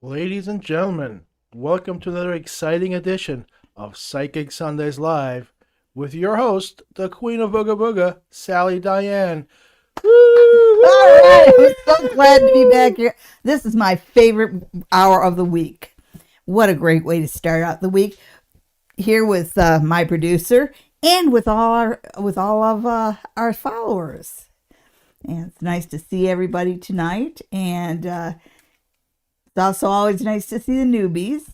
Ladies and gentlemen, welcome to another exciting edition of Psychic Sundays Live with your host, the Queen of Booga Booga, Sally Diane. All right, I'm so glad to be back here. This is my favorite hour of the week. What a great way to start out the week here with my producer and with all of our followers. And it's nice to see everybody tonight, and it's also always nice to see the newbies.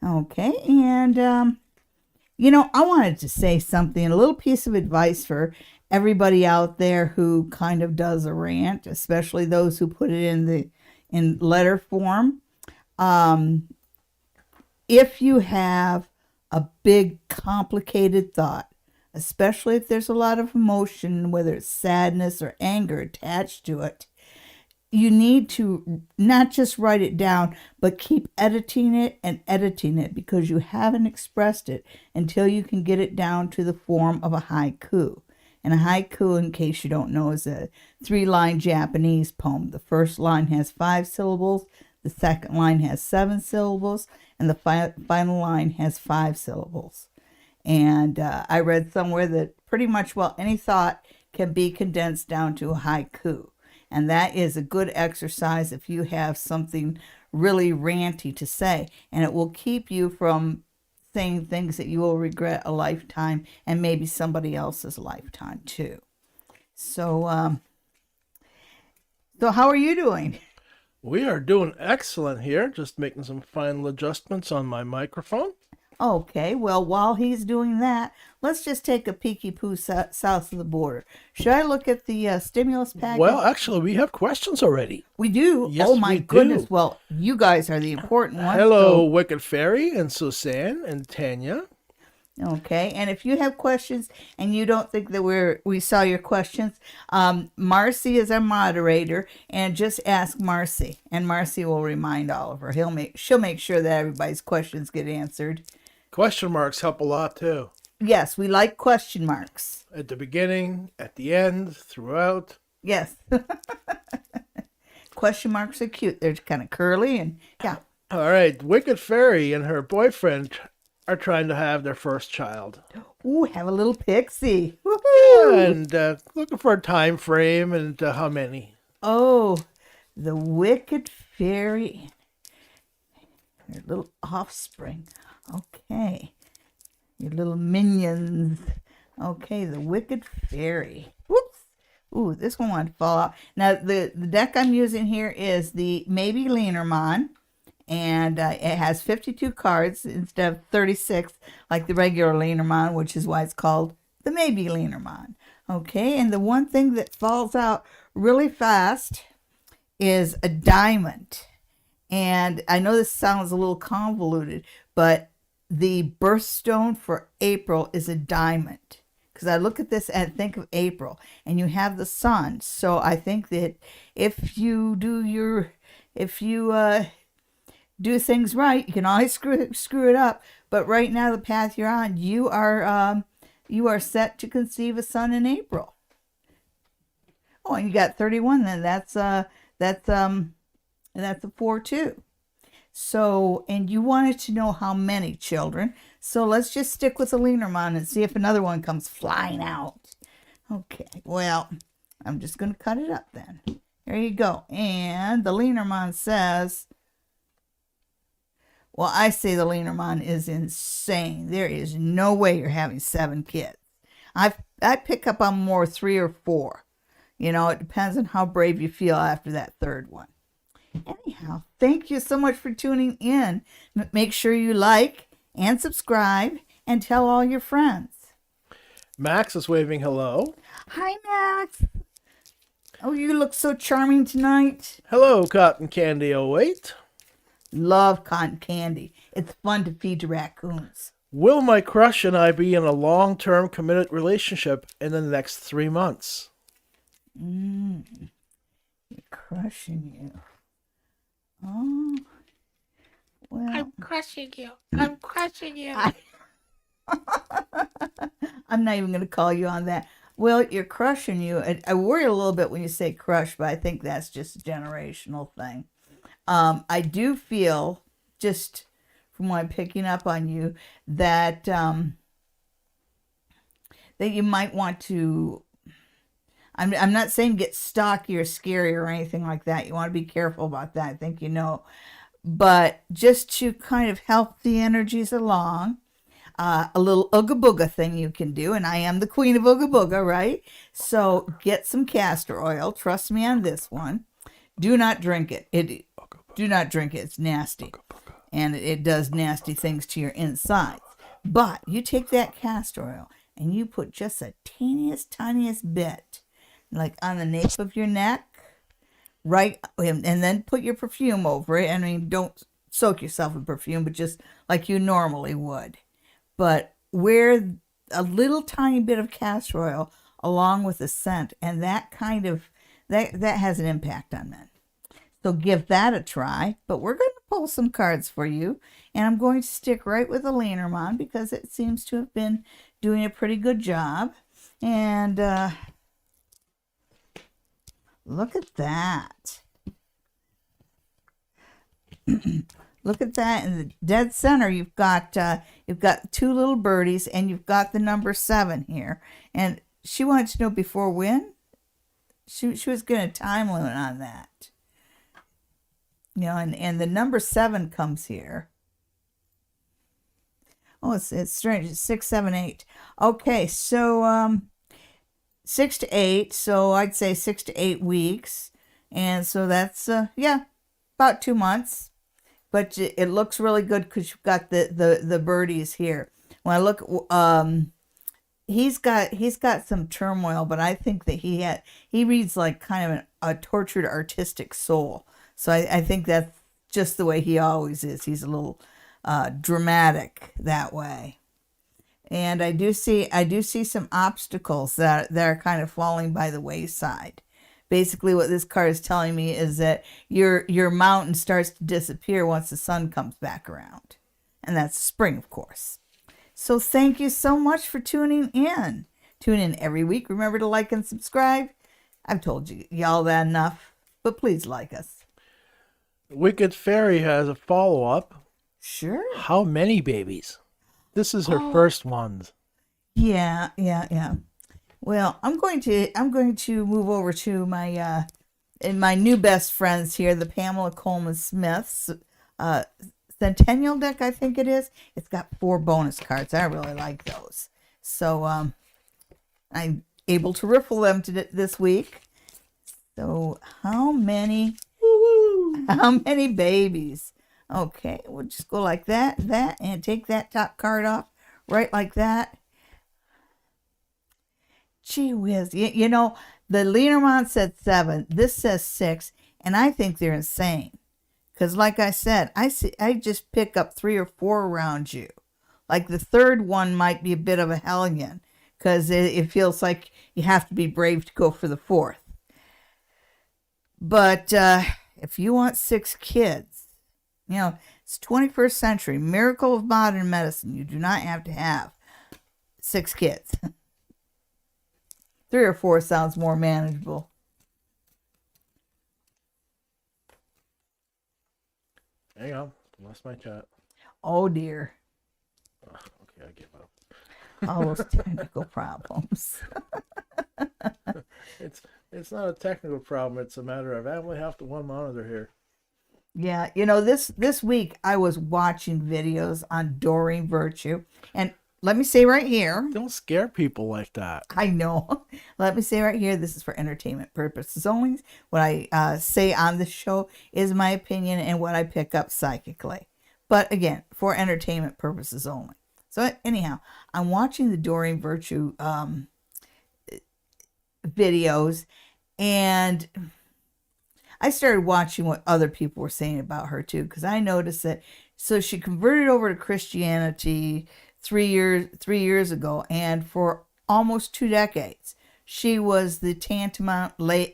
Okay, and I wanted to say something, a little piece of advice for everybody out there who kind of does a rant, especially those who put it in letter form. Um, if you have a big complicated thought, especially if there's a lot of emotion, whether it's sadness or anger attached to it, you need to not just write it down, but keep editing it and editing it, because you haven't expressed it until you can get it down to the form of a haiku. And a haiku, in case you don't know, is a 3-line Japanese poem. The first line has 5 syllables, the second line has 7 syllables, and the final line has 5 syllables. And I read somewhere that pretty much, well, any thought can be condensed down to a haiku. And that is a good exercise if you have something really ranty to say. And it will keep you from saying things that you will regret a lifetime, and maybe somebody else's lifetime too. So, so how are you doing? We are doing excellent here, just making some final adjustments on my microphone. Okay, well, while he's doing that, let's just take a peeky poo south of the border. Should I look at the stimulus package? Well, actually, we have questions already. We do? Yes, oh, my we goodness. do. Well, you guys are the important ones. Hello, So, Wicked Fairy and Suzanne and Tanya. okay, and if you have questions and you don't think that we saw your questions, Marcy is our moderator, and just ask Marcy, and Marcy will remind Oliver. She'll make sure that everybody's questions get answered. Question marks help a lot too. Yes, we like question marks. At the beginning, at the end, throughout. Yes. Question marks are cute. They're kind of curly, and yeah. All right, Wicked Fairy and her boyfriend are trying to have their first child. Ooh, have a little pixie. Woohoo! And looking for a time frame and how many. Oh, the wicked fairy, your little offspring. Okay, your little minions. Okay, the wicked fairy. Whoops. Ooh, this one wanted to fall out. Now, the deck I'm using here is the Maybe Lenormand, and it has 52 cards instead of 36 like the regular Lenormand, which is why it's called the Maybe Lenormand. Okay, and the one thing that falls out really fast is a diamond. And I know this sounds a little convoluted, but the birthstone for April is a diamond. Because I look at this and think of April, and you have the sun. So I think that if you do things right, you can always screw it up. But right now, the path you're on, you are set to conceive a son in April. Oh, and you got 31. Then that's a 4 too. So, and you wanted to know how many children. So let's just stick with the Lenormand and see if another one comes flying out. Okay, well, I'm just going to cut it up then. There you go. And the Lenormand says, well, I say the Lenormand is insane. There is no way you're having 7 kids. I pick up on more 3 or 4. It depends on how brave you feel after that third one. Anyhow, thank you so much for tuning in. Make sure you like and subscribe and tell all your friends. Max is waving hello. Hi, Max. Oh, you look so charming tonight. Hello, Cotton Candy 08. Love cotton candy. It's fun to feed to raccoons. Will my crush and I be in a long-term committed relationship in the next 3 months? You're crushing you. Oh, well. I'm crushing you. I'm crushing you. I'm not even going to call you on that. Well, you're crushing you. I worry a little bit when you say crush, but I think that's just a generational thing. I do feel, just from what I'm picking up on you, that that you might want to. I'm not saying get stocky or scary or anything like that. You want to be careful about that. I think you know, but just to kind of help the energies along. A little ooga booga thing you can do, and I am the queen of ooga booga, right? So get some castor oil. Trust me on this one. Do not drink it. Do not drink it. It's nasty, and it does nasty things to your insides. But you take that castor oil and you put just a tiniest bit, like on the nape of your neck, right, and then put your perfume over it. I mean, don't soak yourself in perfume, but just like you normally would. But wear a little tiny bit of castor oil along with the scent, and that kind of that has an impact on men. So give that a try. But we're going to pull some cards for you, and I'm going to stick right with the Lenormand because it seems to have been doing a pretty good job. And look at that. Look at that in the dead center. You've got two little birdies, and you've got the number 7 here. And she wanted to know before when. She was getting a time limit on that. You know, and the number 7 comes here. Oh, it's strange. It's 6, 7, 8. Okay, so 6 to 8. So I'd say 6 to 8 weeks, and so that's about 2 months. But it looks really good because you've got the birdies here. When I look, he's got some turmoil, but I think that he reads like kind of a tortured artistic soul. So I think that's just the way he always is. He's a little dramatic that way. And I do see some obstacles that are kind of falling by the wayside. Basically, what this card is telling me is that your mountain starts to disappear once the sun comes back around. And that's spring, of course. So thank you so much for tuning in. Tune in every week. Remember to like and subscribe. I've told y'all that enough, but please like us. Wicked Fairy has a follow-up. Sure. How many babies? This is her first ones. Yeah. Well, I'm going to move over to my new best friends here, the Pamela Coleman Smith's Centennial deck, I think it is. It's got 4 bonus cards. I really like those. So I'm able to riffle them this week. So how many babies? Okay, we'll just go like that, and take that top card off, right like that. Gee whiz. You know, the Lenormand said 7. This says 6. And I think they're insane. Because like I said, I just pick up 3 or 4 around you. Like the third one might be a bit of a hellion. Because it feels like you have to be brave to go for the 4th. But if you want 6 kids, you know, it's 21st century. Miracle of modern medicine. You do not have to have 6 kids. 3 or 4 sounds more manageable. Hang on, lost my chat. Oh dear. Okay, I give up. All those technical problems. It's not a technical problem. It's a matter of I only have the one monitor here. Yeah, you know, this week I was watching videos on Doreen Virtue, and let me say right here. Don't scare people like that. I know. Let me say right here, this is for entertainment purposes only. What I say on the show is my opinion and what I pick up psychically. But again, for entertainment purposes only. So anyhow, I'm watching the Doreen Virtue videos, and I started watching what other people were saying about her too, because I noticed that. So she converted over to Christianity 3 years ago, and for almost 2 decades, she was the tantamount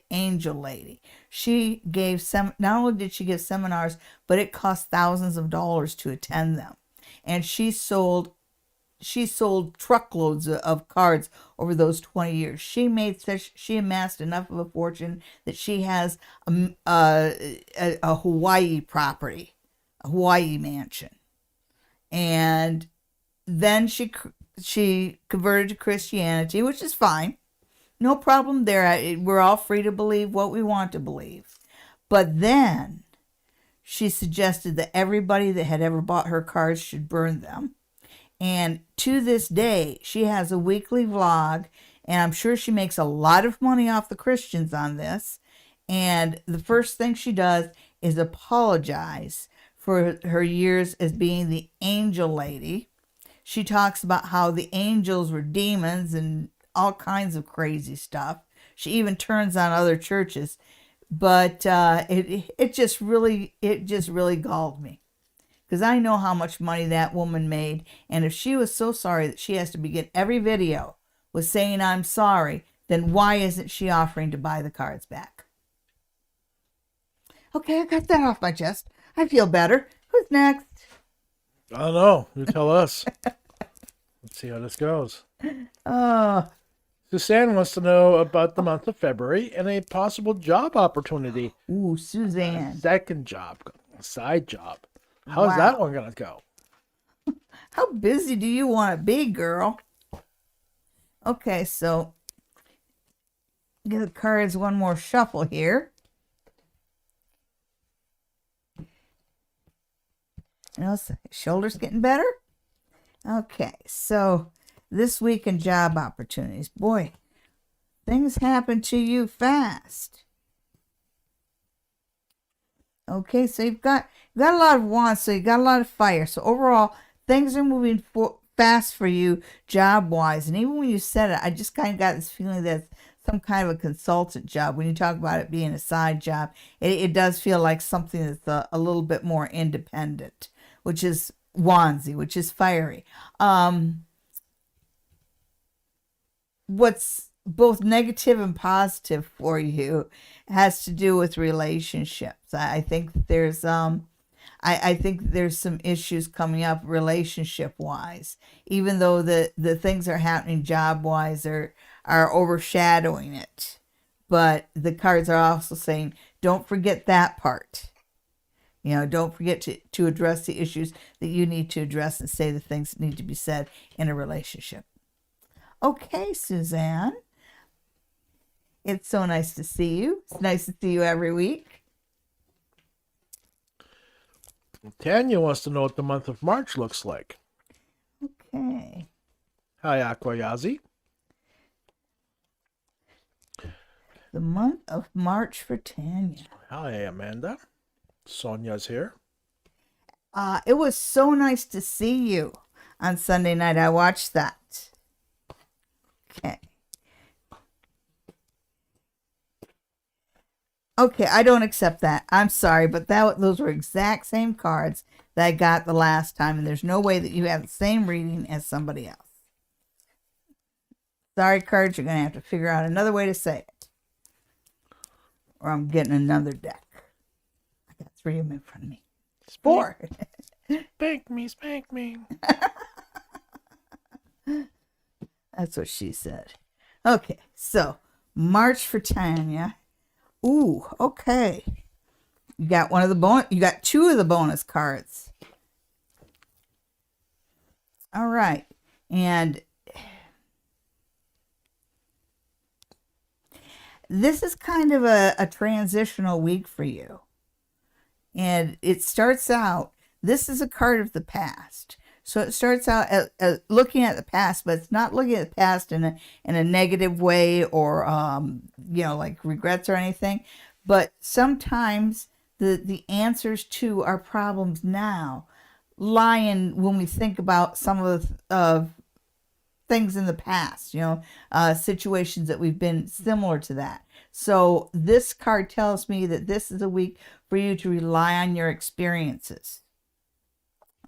angel lady. She gave not only did she give seminars, but it cost thousands of dollars to attend them, and she sold she sold truckloads of cards over those 20 years. She amassed enough of a fortune that she has a Hawaii property, a Hawaii mansion. And then she converted to Christianity, which is fine. No problem there. We're all free to believe what we want to believe. But then she suggested that everybody that had ever bought her cards should burn them. And to this day, she has a weekly vlog, and I'm sure she makes a lot of money off the Christians on this. And the first thing she does is apologize for her years as being the angel lady. She talks about how the angels were demons and all kinds of crazy stuff. She even turns on other churches. But it just really galled me, because I know how much money that woman made, and if she was so sorry that she has to begin every video with saying I'm sorry, then why isn't she offering to buy the cards back? Okay, I got that off my chest. I feel better. Who's next? I don't know. You tell us. Let's see how this goes. Suzanne wants to know about the month of February and a possible job opportunity. Ooh, Suzanne. Second job, a side job. How's Wow. that one going to go? How busy do you want to be, girl? Okay, so give the cards one more shuffle here. You know, shoulders getting better? Okay, so this week in job opportunities. Boy, things happen to you fast. Okay, so you've got a lot of wands, so you got a lot of fire. So overall, things are moving fast for you job-wise. And even when you said it, I just kind of got this feeling that it's some kind of a consultant job. When you talk about it being a side job, it does feel like something that's a little bit more independent, which is wandsy, which is fiery. What's both negative and positive for you has to do with relationships. I think there's I think there's some issues coming up relationship wise, even though the things that are happening job wise are overshadowing it. But the cards are also saying, don't forget that part. You know, don't forget to address the issues that you need to address and say the things that need to be said in a relationship. Okay, Suzanne. It's so nice to see you. It's nice to see you every week. Tanya wants to know what the month of March looks like. Okay. Hi, Aquayazi. The month of March for Tanya. Hi, Amanda. Sonia's here. It was so nice to see you on Sunday night. I watched that. Okay. Okay, I don't accept that. I'm sorry, but those were exact same cards that I got the last time, and there's no way that you have the same reading as somebody else. Sorry, cards, you're going to have to figure out another way to say it. Or I'm getting another deck. I got 3 of them in front of me. 4. Spank me, spank me. That's what she said. Okay, so March for Tanya. Ooh, okay. You got you got 2 of the bonus cards. All right. And this is kind of a transitional week for you. And it starts out, this is a card of the past. So it starts out at looking at the past, but it's not looking at the past in a negative way or, like regrets or anything. But sometimes the answers to our problems now lie in when we think about some of the things in the past, situations that we've been similar to that. So this card tells me that this is a week for you to rely on your experiences.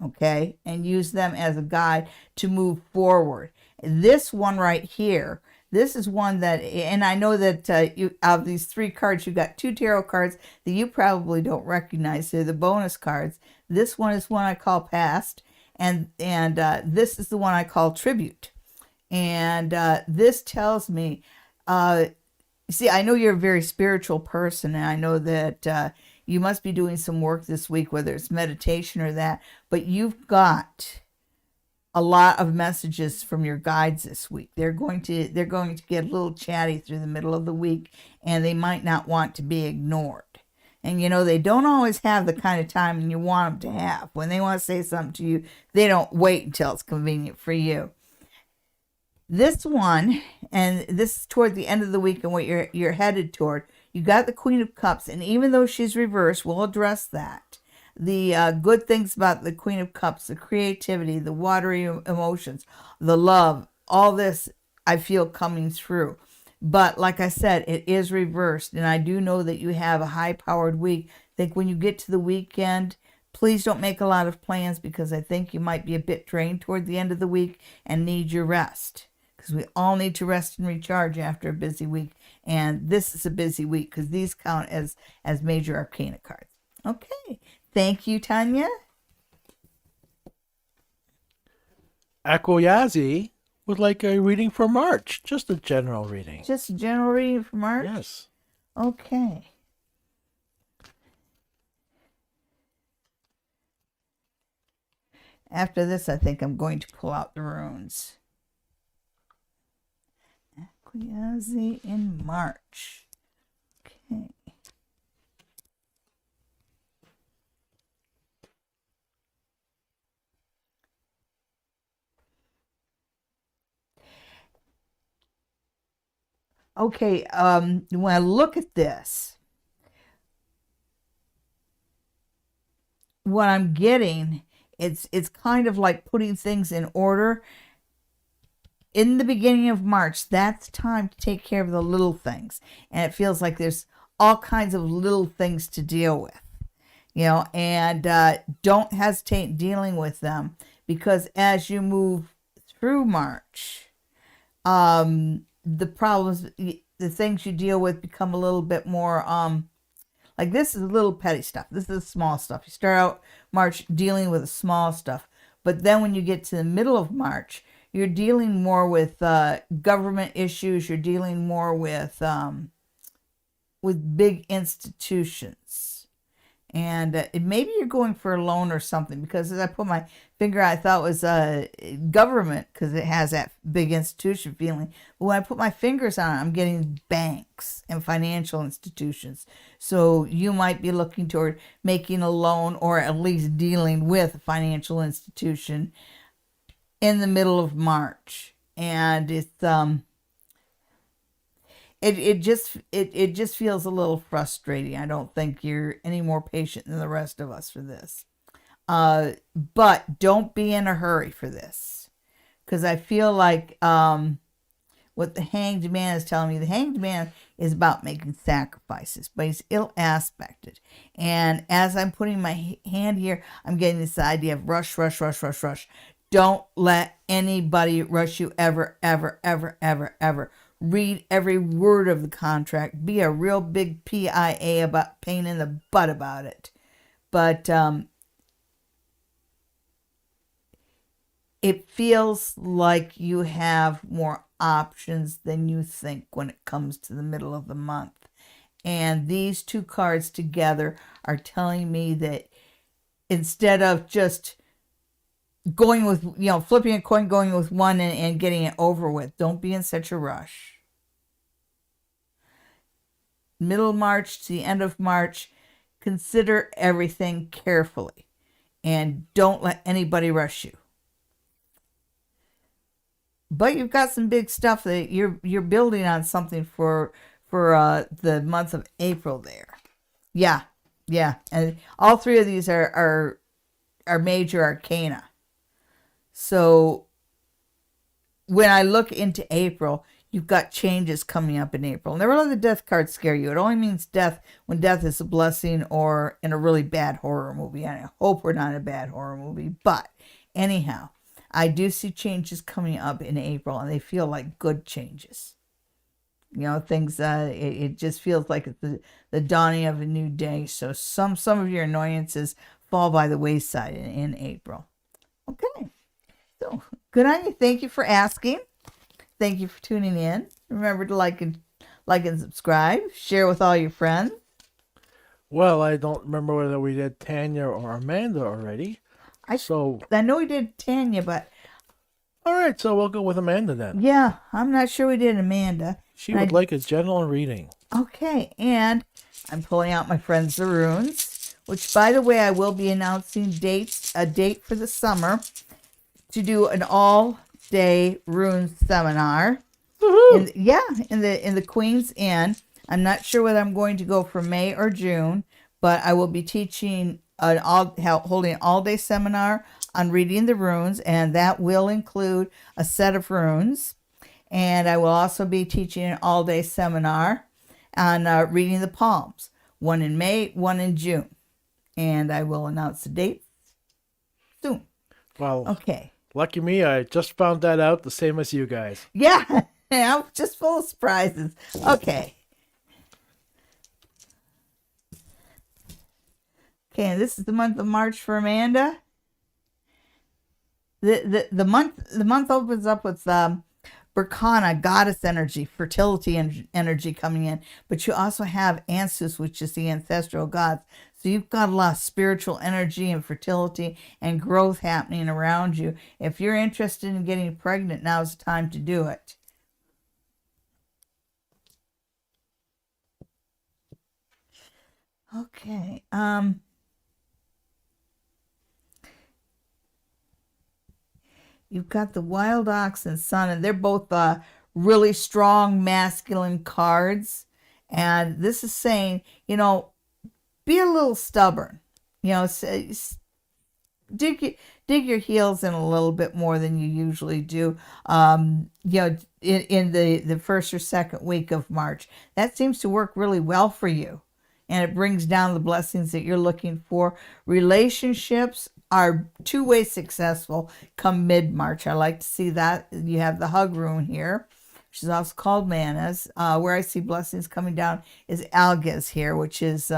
Okay, and use them as a guide to move forward. This one right here, this is one that, and I know that you out of these 3 cards, you've got 2 tarot cards that you probably don't recognize. They're the bonus cards. This one is one I call past, and this is the one I call Tribute. And this tells me, see, I know you're a very spiritual person, and I know that you must be doing some work this week, whether it's meditation or that, but you've got a lot of messages from your guides this week. They're going to get a little chatty through the middle of the week, and they might not want to be ignored. And they don't always have the kind of time you want them to have. When they want to say something to you, they don't wait until it's convenient for you. This one, and this is toward the end of the week and what you're headed toward, you got the Queen of Cups, and even though she's reversed, we'll address that. The good things about the Queen of Cups, the creativity, the watery emotions, the love, all this I feel coming through. But like I said, it is reversed, and I do know that you have a high-powered week. I think when you get to the weekend, please don't make a lot of plans, because I think you might be a bit drained toward the end of the week and need your rest, because we all need to rest and recharge after a busy week. And this is a busy week because these count as major arcana cards. Okay. Thank you, Tanya. Aquayazi would like a reading for March. Just a general reading. Just a general reading for March? Yes. Okay. After this, I think I'm going to pull out the runes. Aquayazi in March. Okay. Okay, when I look at this, what I'm getting, it's kind of like putting things in order. In the beginning of March, that's time to take care of the little things. And it feels like there's all kinds of little things to deal with, and don't hesitate dealing with them, because as you move through March, the problems, the things you deal with become a little bit more, like this is a little petty stuff. This is small stuff. You start out March dealing with the small stuff, but then when you get to the middle of March, you're dealing more with government issues. You're dealing more with big institutions. And maybe you're going for a loan or something, because as I put my finger, I thought it was government, because it has that big institution feeling. But when I put my fingers on it, I'm getting banks and financial institutions. So you might be looking toward making a loan, or at least dealing with a financial institution in the middle of March. And it's it just feels a little frustrating. I don't think you're any more patient than the rest of us for this. But don't be in a hurry for this, because I feel like what the Hanged Man is telling me, the Hanged Man is about making sacrifices, but he's ill aspected. And as I'm putting my hand here, I'm getting this idea of rush, rush, rush, rush, rush. Don't let anybody rush you ever, ever, ever, ever, ever. Read every word of the contract. Be a real big PIA about pain in the butt about it. But it feels like you have more options than you think when it comes to the middle of the month. And these two cards together are telling me that instead of just going with, flipping a coin, going with one and getting it over with, don't be in such a rush. Middle of March to the end of March, consider everything carefully and don't let anybody rush you. But you've got some big stuff that you're building on something for the month of April there. Yeah. And all three of these are major arcana. So when I look into April, you've got changes coming up in April. Never let the death card scare you. It only means death when death is a blessing or in a really bad horror movie. And I hope we're not in a bad horror movie. But anyhow, I do see changes coming up in April, and they feel like good changes. Things, it just feels like it's the dawning of a new day. So some of your annoyances fall by the wayside in April. Okay. So good on you. Thank you for asking. Thank you for tuning in. Remember to like and subscribe. Share with all your friends. Well, I don't remember whether we did Tanya or Amanda already. I So, I know we did Tanya, but all right, so we'll go with Amanda then. yeah, I'm not sure we did Amanda. She And would like a general reading. Okay, and I'm pulling out my friends the runes, which, by the way, I will be announcing a date for the summer to do an all-day rune seminar. Woohoo! In the Queen's Inn. I'm not sure whether I'm going to go for May or June, but I will be teaching holding an all-day seminar on reading the runes, and that will include a set of runes. And I will also be teaching an all-day seminar on reading the palms, one in May, one in June. And I will announce the date soon. Well, Okay. lucky me, I just found that out the same as you guys. Yeah, I'm just full of surprises. Okay. Okay, and this is the month of March for Amanda. The month opens up with Berkana, goddess energy, fertility energy coming in, but you also have Ansus, which is the ancestral gods. So you've got a lot of spiritual energy and fertility and growth happening around you. If you're interested in getting pregnant, now's the time to do it. Okay. You've got the Wild Ox and Sun, and they're both really strong masculine cards. And this is saying, be a little stubborn. Dig your heels in a little bit more than you usually do. In the first or second week of March, that seems to work really well for you, and it brings down the blessings that you're looking for. Relationships are two-way successful come mid-March. I like to see that. You have the hug rune here, which is also called Manas. Where I see blessings coming down is Algas here, which is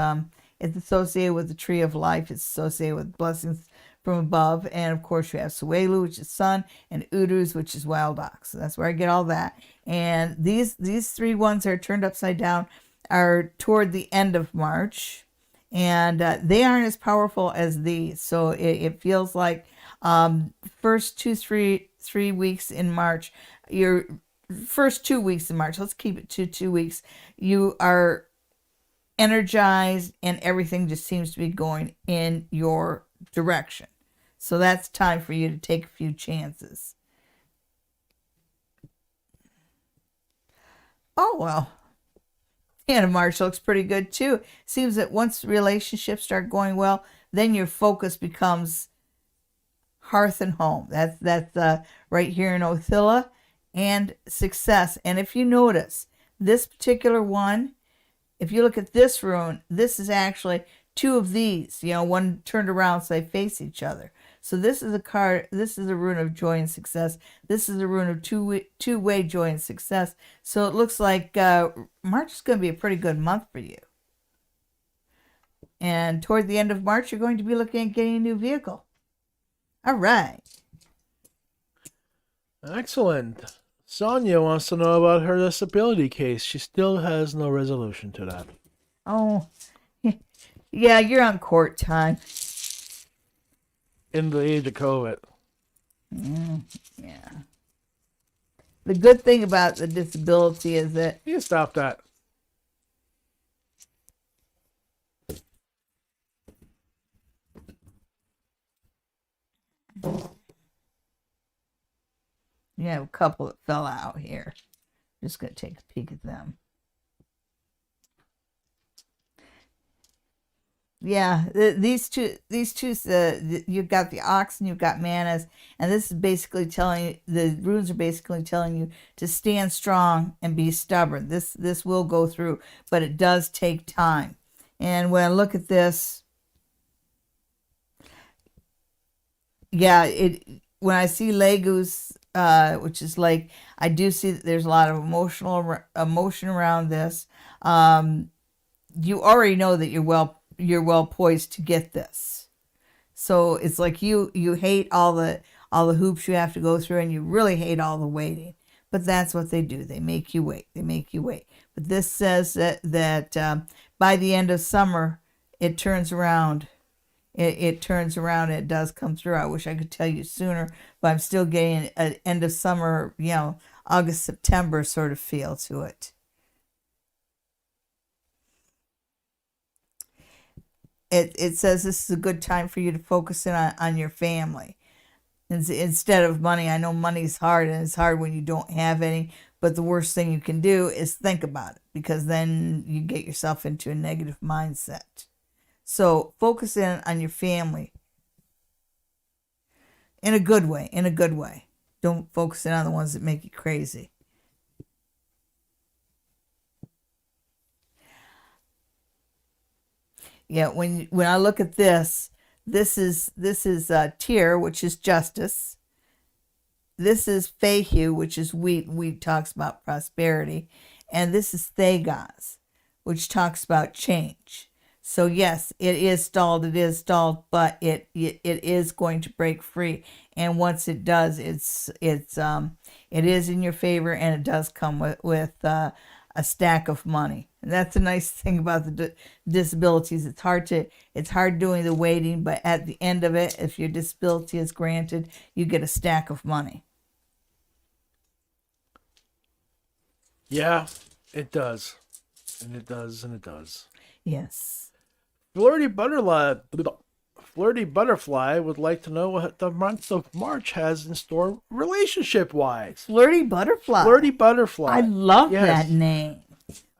it's associated with the tree of life. It's associated with blessings from above. And of course you have Suelu, which is sun, and Udus, which is wild ox. So that's where I get all that. And these three ones that are turned upside down are toward the end of March. And they aren't as powerful as these. So it feels like first 3 weeks in March, your first 2 weeks in March, let's keep it to 2 weeks, you are energized and everything just seems to be going in your direction. So that's time for you to take a few chances. Oh, well. And of March looks pretty good too. Seems that once relationships start going well, then your focus becomes hearth and home. That's right here in Othilla, and success. And if you notice, this particular one, if you look at this rune, this is actually two of these, one turned around so they face each other. So this is a card, this is a rune of joy and success. This is a rune of two-way joy and success. So it looks like March is going to be a pretty good month for you. And toward the end of March, you're going to be looking at getting a new vehicle. All right. Excellent. Sonia wants to know about her disability case. She still has no resolution to that. Oh, yeah, you're on court time. In the age of COVID. Yeah. The good thing about the disability is that You can stop that. you have a couple that fell out here. Just going to take a peek at them. Yeah, these two, you've got the ox and you've got manas, and this is basically telling you, the runes are basically telling you to stand strong and be stubborn. This will go through, but it does take time. And when I look at this, yeah, when I see Legus, which is like, I do see that there's a lot of emotion around this. You already know that you're well poised to get this. So it's like you hate all the all the hoops you have to go through, and you really hate all the waiting. But that's what they do. They make you wait. They make you wait. But this says that by the end of summer, it turns around. It turns around. It does come through. I wish I could tell you sooner, but I'm still getting an end of summer, August, September sort of feel to it. It says this is a good time for you to focus in on your family instead of money. I know money's hard, and it's hard when you don't have any, but the worst thing you can do is think about it, because then you get yourself into a negative mindset. So focus in on your family in a good way, Don't focus in on the ones that make you crazy. Yeah, when I look at this is Tyr, which is justice. This is Fehu, which is wheat. Wheat talks about prosperity. And this is Thagos, which talks about change. So yes, it is stalled, but it is going to break free. And once it does, it is in your favor, and it does come with a stack of money. And that's a nice thing about the disabilities. It's hard doing the waiting, but at the end of it, if your disability is granted, you get a stack of money. Yeah, it does. And it does, and it does. Yes. Flirty Butterfly would like to know what the month of March has in store relationship-wise. Flirty Butterfly. Flirty Butterfly. I love Yes. that name.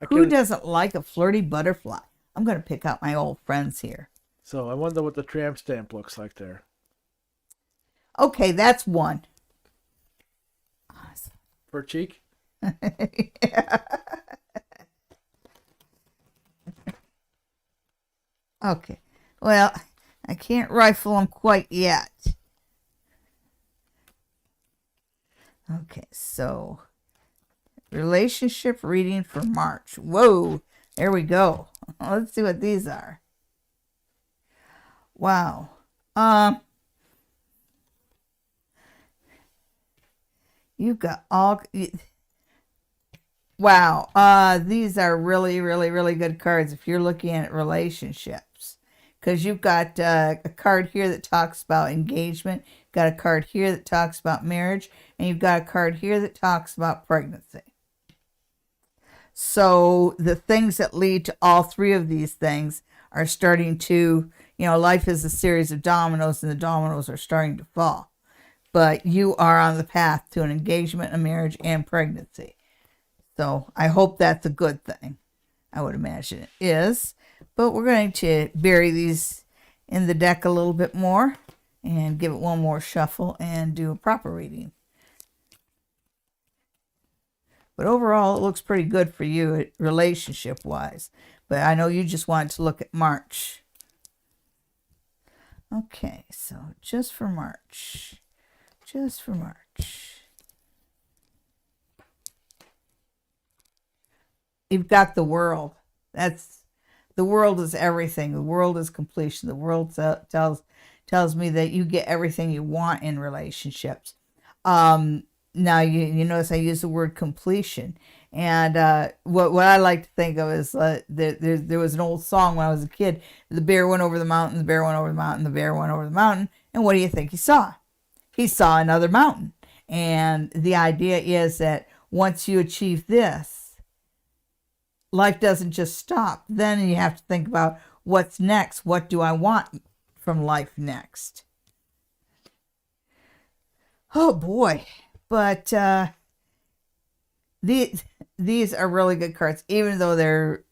Who doesn't like a flirty butterfly? I'm going to pick out my old friends here. So I wonder what the tramp stamp looks like there. Okay, that's one. For cheek? Yeah. Okay. Well, I can't rifle them quite yet. Okay, so relationship reading for March. Whoa, there we go. Let's see what these are. Wow. You've got all. Wow. These are really, really, really good cards if you're looking at relationships. Because you've got a card here that talks about engagement, got a card here that talks about marriage, and you've got a card here that talks about pregnancy. So the things that lead to all three of these things are starting to, life is a series of dominoes, and the dominoes are starting to fall. But you are on the path to an engagement, a marriage, and pregnancy. So I hope that's a good thing. I would imagine it is. But we're going to bury these in the deck a little bit more and give it one more shuffle and do a proper reading. But overall, it looks pretty good for you relationship-wise. But I know you just wanted to look at March. Okay, so just for March. Just for March. You've got the world. The world is everything. The world is completion. The world tells me that you get everything you want in relationships. Now you notice I use the word completion, and what I like to think of is there was an old song when I was a kid. The bear went over the mountain. The bear went over the mountain. The bear went over the mountain. And what do you think he saw? He saw another mountain. And the idea is that once you achieve this, life doesn't just stop. Then you have to think about what's next. What do I want from life next? Oh boy. But these are really good cards. Even though they're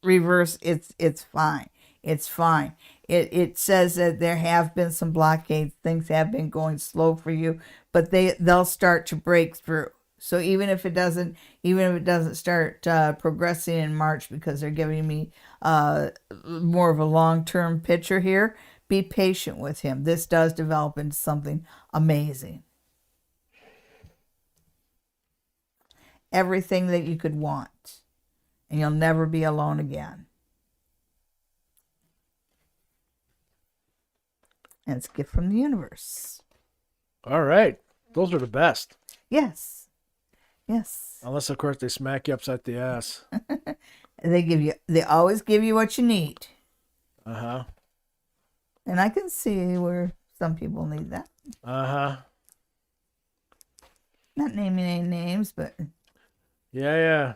reverse, it's fine. It's fine. It says that there have been some blockades. Things have been going slow for you, but they'll start to break through. So even if it doesn't start progressing in March, because they're giving me more of a long-term picture here, be patient with him. This does develop into something amazing. Everything that you could want, and you'll never be alone again. And it's a gift from the universe. All right. Those are the best. Yes. Yes. Unless, of course, they smack you upside the ass. They always give you what you need. Uh-huh. And I can see where some people need that. Uh-huh. Not naming any names, but Yeah.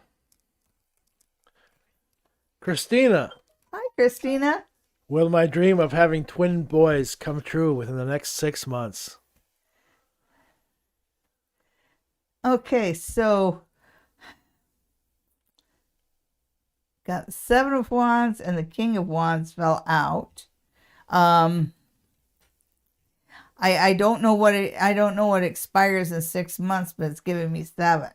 Christina, hi, Christina. will my dream of having twin boys come true within the next 6 months? Okay, so got the Seven of Wands and the King of Wands fell out. I don't know what expires in 6 months, but it's giving me 7.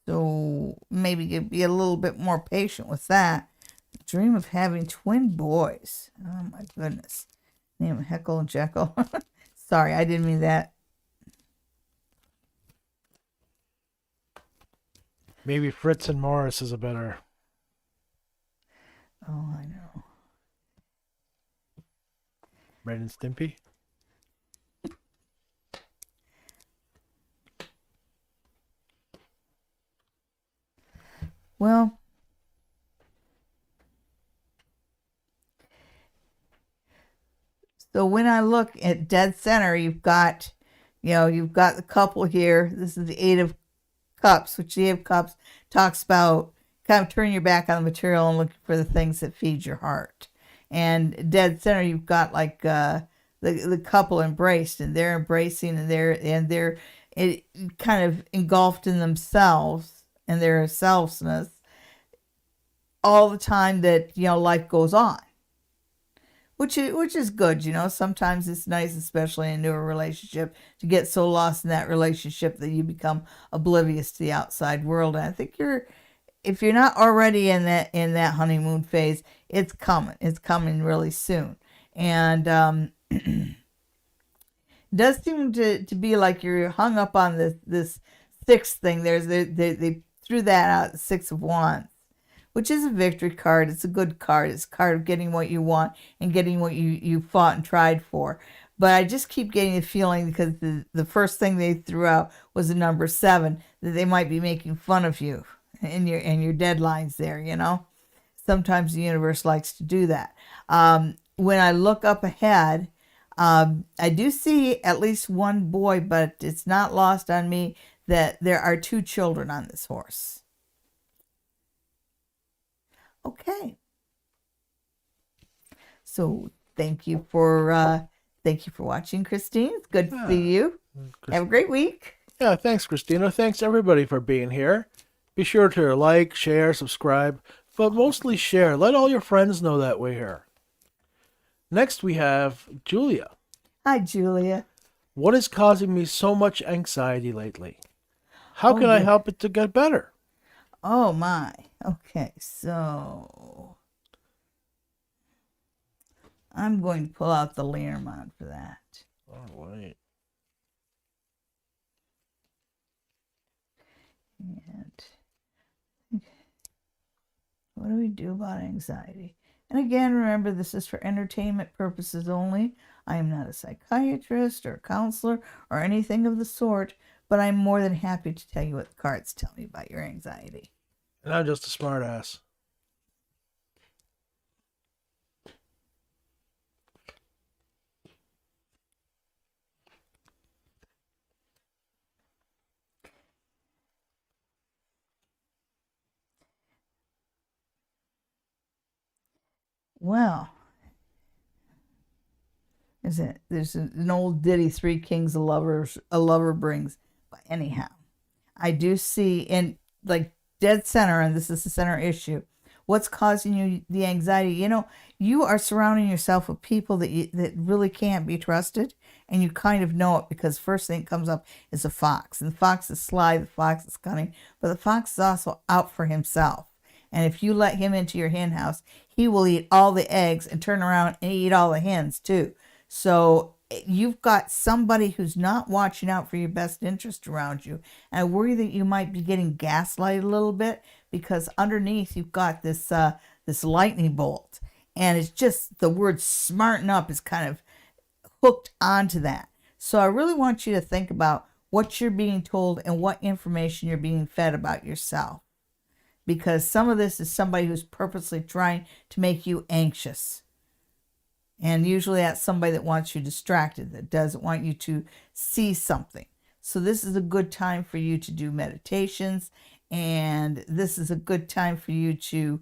So maybe you'd be a little bit more patient with that. Dream of having twin boys. Oh my goodness. Name them Heckle and Jekyll. Sorry, I didn't mean that. Maybe Fritz and Morris is a better. Oh, I know. Ren and Stimpy? Well, so when I look at dead center, you've got the couple here. This is the Eight of Cups, which the Eight of Cups talks about kind of turning your back on the material and looking for the things that feed your heart. And dead center, you've got like the couple embraced, and they're embracing, and they're kind of engulfed in themselves and their selfness all the time that life goes on, which is good. Sometimes it's nice, especially in a newer relationship, to get so lost in that relationship that you become oblivious to the outside world. And I think if you're not already in that honeymoon phase, it's coming really soon. And it does seem to be like you're hung up on this sixth thing. They threw that out, the Six of Wands, which is a victory card. It's a good card. It's a card of getting what you want and getting what you fought and tried for. But I just keep getting the feeling, because the first thing they threw out was the number 7, that they might be making fun of you and your deadlines there. Sometimes the universe likes to do that. When I look up ahead, I do see at least one boy, but it's not lost on me that there are 2 children on this horse. Okay. So thank you for watching, Christine. It's good to see you. Have a great week. Yeah, thanks, Christina. Thanks, everybody, for being here. Be sure to like, share, subscribe, but mostly share. Let all your friends know that we're here. Next, we have Julia. Hi, Julia. What is causing me so much anxiety lately? How can I help it to get better? Oh, my. Okay, so I'm going to pull out the Lenormand for that. All right. And what do we do about anxiety? And again, remember, this is for entertainment purposes only. I am not a psychiatrist or a counselor or anything of the sort, but I'm more than happy to tell you what the cards tell me about your anxiety. And I'm just a smart ass. Well, there's an old ditty, Three Kings a lover brings. But anyhow, I do see in like dead center, and this is the center issue, what's causing you the anxiety. You are surrounding yourself with people that really can't be trusted, and you kind of know it, because first thing that comes up is a fox, and the fox is sly, the fox is cunning, but the fox is also out for himself. And if you let him into your hen house, he will eat all the eggs and turn around and eat all the hens too. So you've got somebody who's not watching out for your best interest around you. And I worry that you might be getting gaslighted a little bit, because underneath you've got this lightning bolt. And it's just the word smarten up is kind of hooked onto that. So I really want you to think about what you're being told and what information you're being fed about yourself. Because some of this is somebody who's purposely trying to make you anxious. And usually that's somebody that wants you distracted, that doesn't want you to see something. So this is a good time for you to do meditations, and this is a good time for you to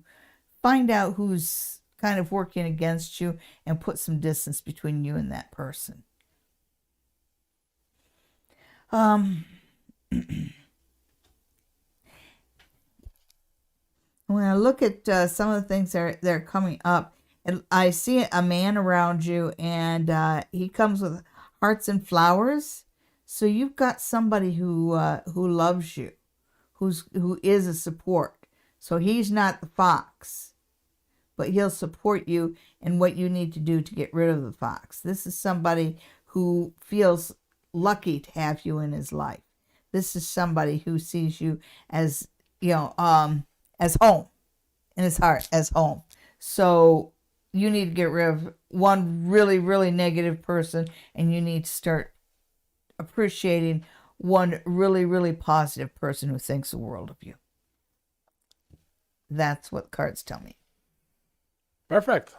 find out who's kind of working against you and put some distance between you and that person. When I look at some of the things that are coming up, and I see a man around you, and he comes with hearts and flowers. So you've got somebody who loves you, who is a support. So he's not the fox, but he'll support you in what you need to do to get rid of the fox. This is somebody who feels lucky to have you in his life. This is somebody who sees you as, as home, in his heart, as home. So you need to get rid of one really, really negative person, and you need to start appreciating one really, really positive person who thinks the world of you. That's what cards tell me. Perfect.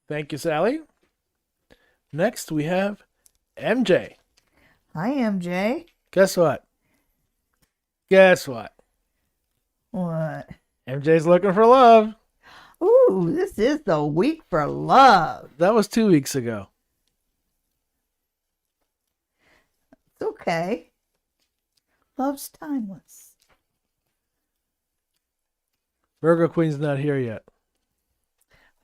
Thank you, Sally. Next, we have MJ. Hi, MJ. Guess what? Guess what? What? MJ's looking for love. Ooh, this is the week for love. That was 2 weeks ago. It's okay. Love's timeless. Virgo Queen's not here yet.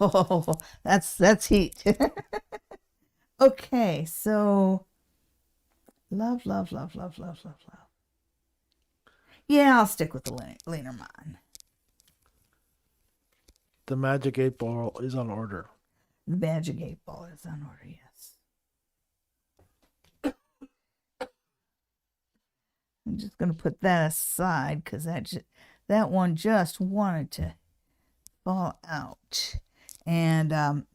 Oh, that's heat. Okay, so love. Yeah, I'll stick with the Lenormand. The Magic 8 Ball is on order. The Magic 8 Ball is on order, yes. I'm just going to put that aside because that one just wanted to fall out. And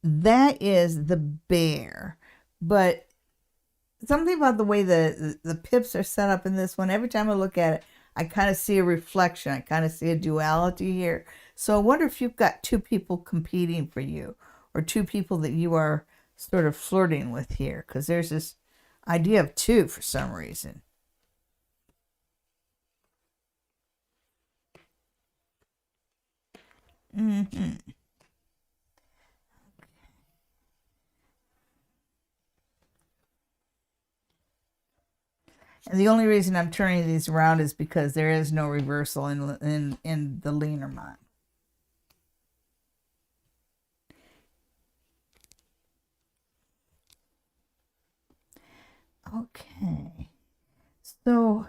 that is the bear. But something about the way the pips are set up in this one, every time I look at it, I kind of see a reflection. I kind of see a duality here. So I wonder if you've got two people competing for you, or two people that you are sort of flirting with here, because there's this idea of two for some reason. Mm-hmm. And the only reason I'm turning these around is because there is no reversal in the Lenormand. Okay. So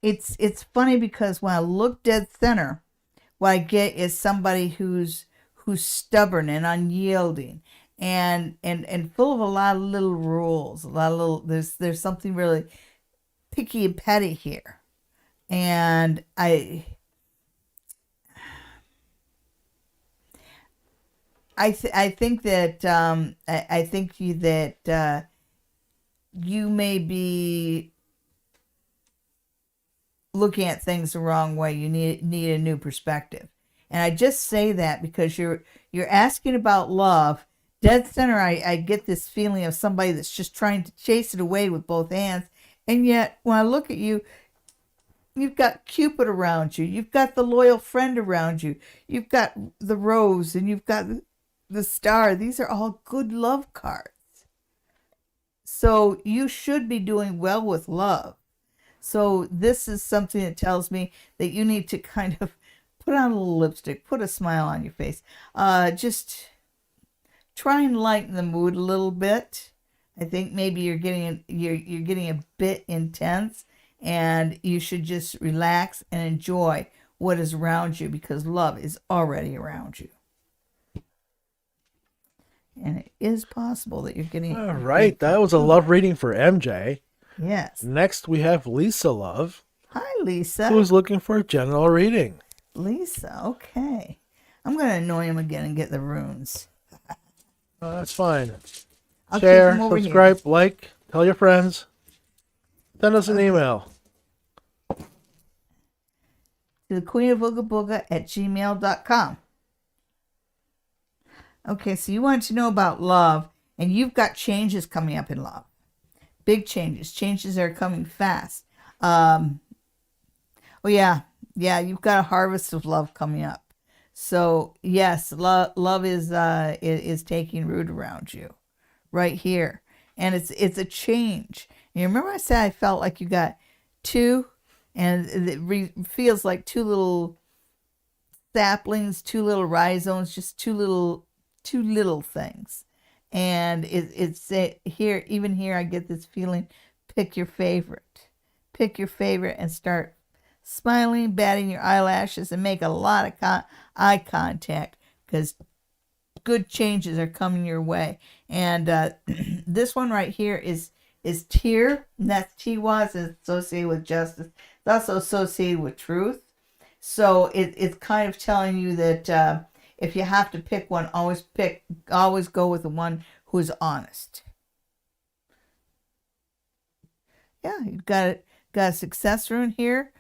it's funny because when I look dead center, what I get is somebody who's stubborn and unyielding and full of a lot of little rules, a lot of little there's something really picky and petty here. And I think that you may be looking at things the wrong way. You need a new perspective. And I just say that because you're asking about love. Dead center, I get this feeling of somebody that's just trying to chase it away with both hands. And yet, when I look at you, you've got Cupid around you. You've got the loyal friend around you. You've got the rose and you've got the star. These are all good love cards. So you should be doing well with love. So this is something that tells me that you need to kind of put on a little lipstick, put a smile on your face. Just try and lighten the mood a little bit. I think maybe you're getting a bit intense, and you should just relax and enjoy what is around you because love is already around you. And it is possible that you're getting... All right, that was a love reading for MJ. Yes. Next, we have Lisa Love. Hi, Lisa. Who's looking for a general reading. Lisa, okay. I'm going to annoy him again and get the runes. That's fine. I'll keep share, them over here. subscribe, like, tell your friends. Send us an email. To the Queen of Ooga Booga at gmail.com. Okay, so you wanted to know about love, and you've got changes coming up in love. Big changes. Changes that are coming fast. Oh, yeah. Yeah, you've got a harvest of love coming up. So, yes, love is taking root around you right here. And it's a change. And you remember I said I felt like you got two, and it feels like two little saplings, two little rhizomes, just two little things. And it's here, even here, I get this feeling, pick your favorite. Pick your favorite and start smiling, batting your eyelashes, and make a lot of eye contact, because good changes are coming your way. And this one right here is Tyr, and that's Tiwa, is associated with justice. It's also associated with truth. So it's kind of telling you that if you have to pick one, always go with the one who's honest. Yeah, you've got a success rune here.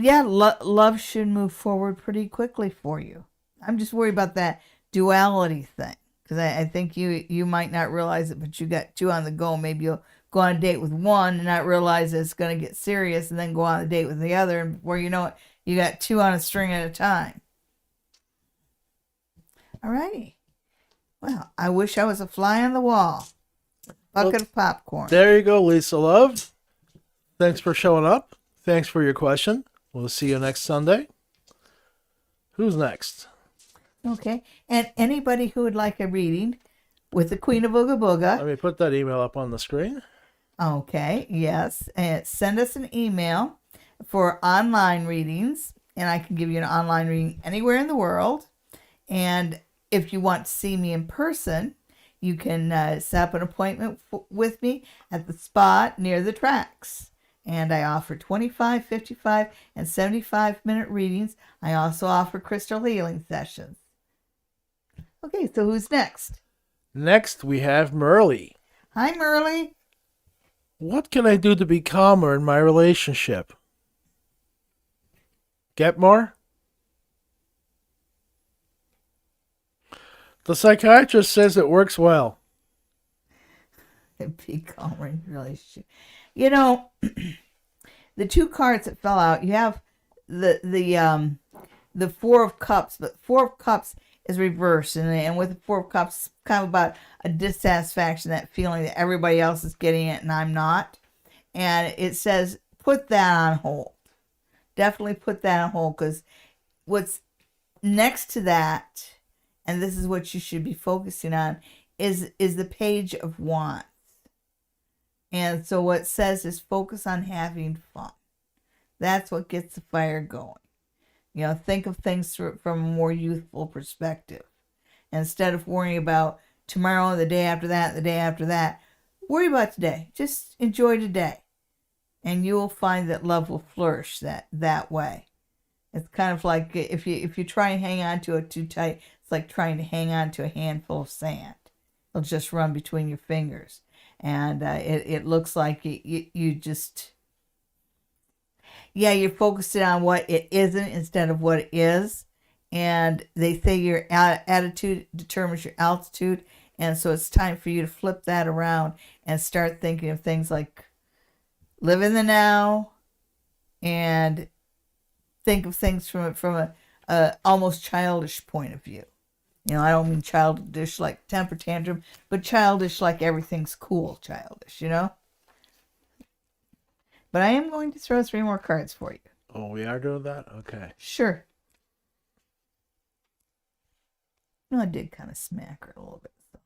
Yeah, love should move forward pretty quickly for you. I'm just worried about that duality thing, because I think you might not realize it, but you got two on the go. Maybe you'll go on a date with one and not realize it's going to get serious, and then go on a date with the other, and before you know it, you got two on a string at a time. All righty. Well, I wish I was a fly on the wall. Bucket of popcorn. There you go, Lisa Love. Thanks for showing up. Thanks for your question. We'll see you next Sunday. Who's next? Okay. And anybody who would like a reading with the Queen of Ooga Booga. Let me put that email up on the screen. Okay. Yes. And send us an email for online readings, and I can give you an online reading anywhere in the world. And if you want to see me in person, you can set up an appointment with me at the spot near the tracks. And I offer 25, 55, and 75-minute readings. I also offer crystal healing sessions. Okay, so who's next? Next, we have Merle. Hi, Merle. What can I do to be calmer in my relationship? Get more? The psychiatrist says it works well. Be calmer in your relationship. You know, the two cards that fell out, you have the Four of Cups, but Four of Cups is reversed, and with the Four of Cups, it's kind of about a dissatisfaction, that feeling that everybody else is getting it and I'm not. And it says put that on hold. Definitely put that on hold, because what's next to that, and this is what you should be focusing on, is the Page of Wands. And so what it says is focus on having fun. That's what gets the fire going. You know, think of things from a more youthful perspective. And instead of worrying about tomorrow, the day after that, the day after that, worry about today. Just enjoy today. And you will find that love will flourish that way. It's kind of like if you try and hang on to it too tight, it's like trying to hang on to a handful of sand. It'll just run between your fingers. And it looks like you just, you're focusing on what it isn't instead of what it is. And they say your attitude determines your altitude. And so it's time for you to flip that around and start thinking of things like live in the now, and think of things from a almost childish point of view. You know, I don't mean childish like temper tantrum, but childish like everything's cool childish, you know? But I am going to throw 3 more cards for you. Oh, we are doing that? Okay. Sure. No, I did kind of smack her a little bit. So.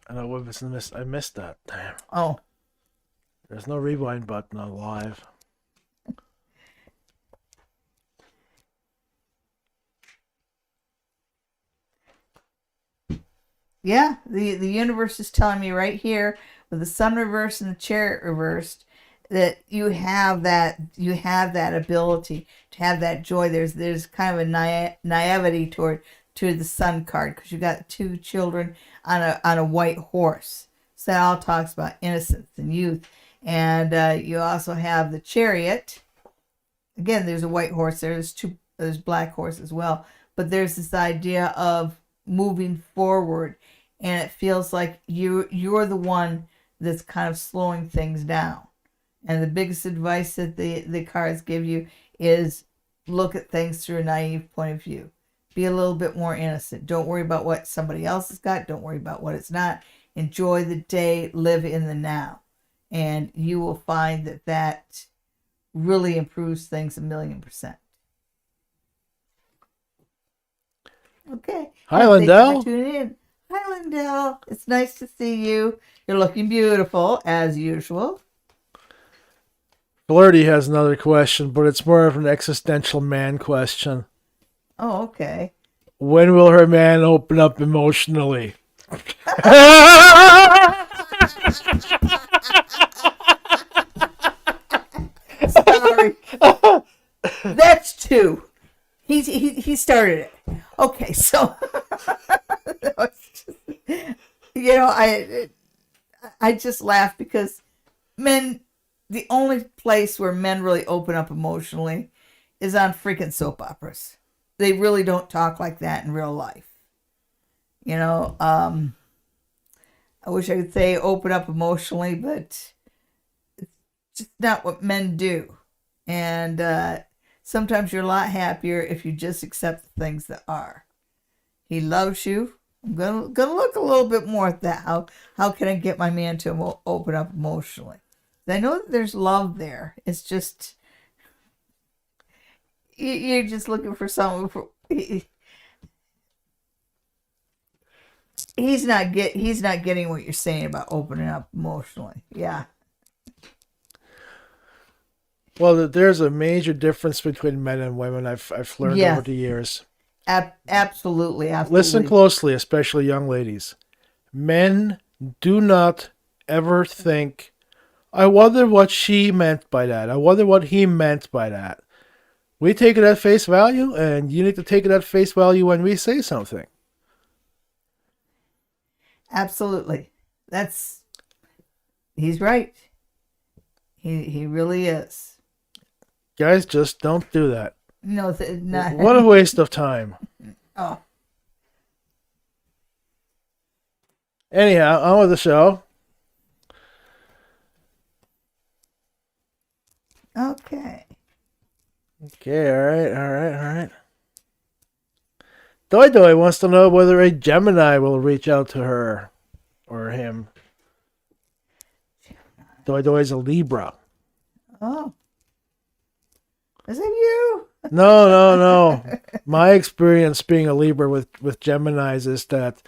I know I missed that. Damn. Oh. There's no rewind button on live. Yeah, the universe is telling me right here, with the sun reversed and the chariot reversed, that you have that ability to have that joy. There's kind of a naivety to the sun card, because you got two children on a white horse. So that all talks about innocence and youth. And you also have the Chariot. Again, there's a white horse there. There's black horse as well. But there's this idea of moving forward, and it feels like you're the one that's kind of slowing things down. And the biggest advice that the cards give you is look at things through a naive point of view. Be a little bit more innocent. Don't worry about what somebody else has got. Don't worry about what it's not. Enjoy the day. Live in the now. And you will find that really improves things 1,000,000%. Okay. Hi, Well, thank you Lindell. for tuning in. Hi, Lindell. It's nice to see you. You're looking beautiful, as usual. Flirty has another question, but it's more of an existential man question. Oh, okay. When will her man open up emotionally? Sorry. That's two. He started it. Okay, so I just laugh because men, the only place where men really open up emotionally is on freaking soap operas. They really don't talk like that in real life. I wish I could say open up emotionally, but it's just not what men do. And sometimes you're a lot happier if you just accept the things that are. He loves you. I'm gonna look a little bit more at that. How can I get my man to open up emotionally? I know that there's love there. It's just you're just looking for someone. He's not getting what you're saying about opening up emotionally. Yeah. Well, there's a major difference between men and women. I've learned Yes. over the years. Absolutely. Listen closely, especially young ladies. Men do not ever think, I wonder what she meant by that. I wonder what he meant by that. We take it at face value, and you need to take it at face value when we say something. Absolutely. He's right. He really is. Guys, just don't do that. No, not. What a waste of time. Oh, Anyhow, on with the show. okay. Okay, alright. Doi Doi wants to know whether a Gemini will reach out to her or him. Doi Doi's a Libra. Oh, is it you? No. My experience being a Libra with Geminis is that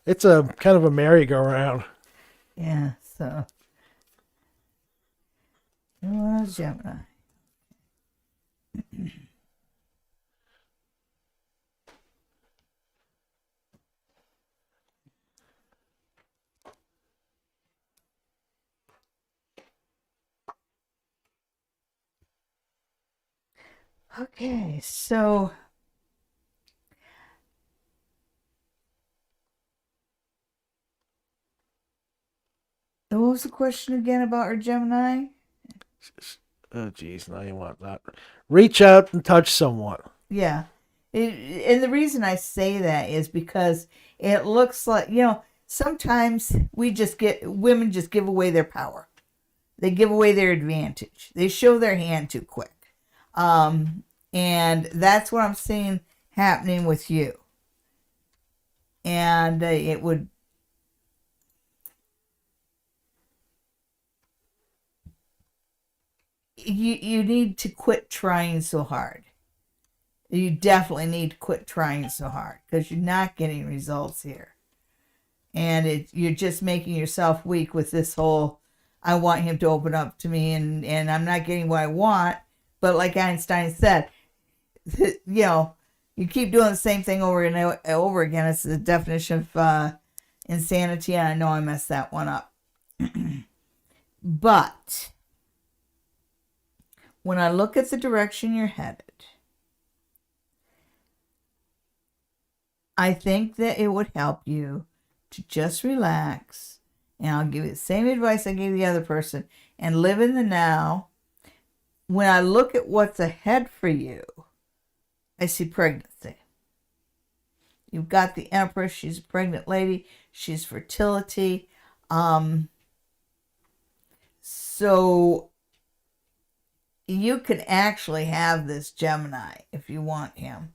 it's a kind of a merry-go-round. Yeah. So you want a Gemini? Okay, so what was the question again about our Gemini? Oh, geez, now you want that. Reach out and touch someone. Yeah. And the reason I say that is because it looks like, sometimes women just give away their power. They give away their advantage. They show their hand too quick. And that's what I'm seeing happening with you. And it would, you need to quit trying so hard. You definitely need to quit trying so hard because you're not getting results here. And you're just making yourself weak with this whole, I want him to open up to me and I'm not getting what I want. But like Einstein said, you keep doing the same thing over and over again. It's the definition of insanity. And I know I messed that one up. But when I look at the direction you're headed, I think that it would help you to just relax. And I'll give you the same advice I gave the other person and live in the now. When I look at what's ahead for you, I see pregnancy. You've got the Empress. She's a pregnant lady. She's fertility. So you can actually have this Gemini if you want him.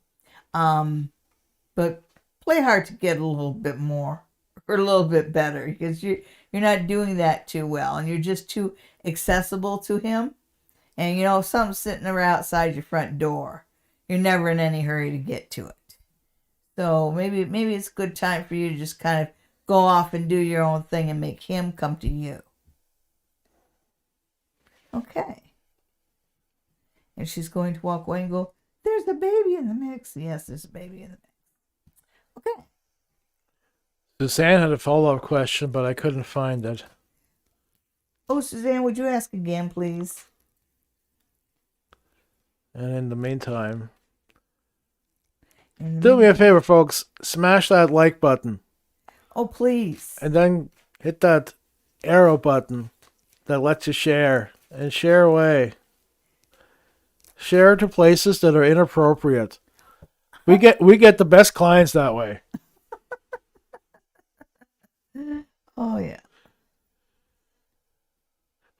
But play hard to get a little bit more or a little bit better, because you're not doing that too well, and you're just too accessible to him. And you know, if something's sitting around outside your front door, you're never in any hurry to get to it. So maybe it's a good time for you to just kind of go off and do your own thing and make him come to you. Okay. And she's going to walk away and go, there's a baby in the mix. Yes, there's a baby in the mix. Okay. Suzanne had a follow-up question, but I couldn't find it. Oh, Suzanne, would you ask again, please? And in the meantime, do me a favor, folks. Smash that like button. Oh, please. And then hit that arrow button that lets you share. And share away. Share to places that are inappropriate. We get the best clients that way. Oh, yeah.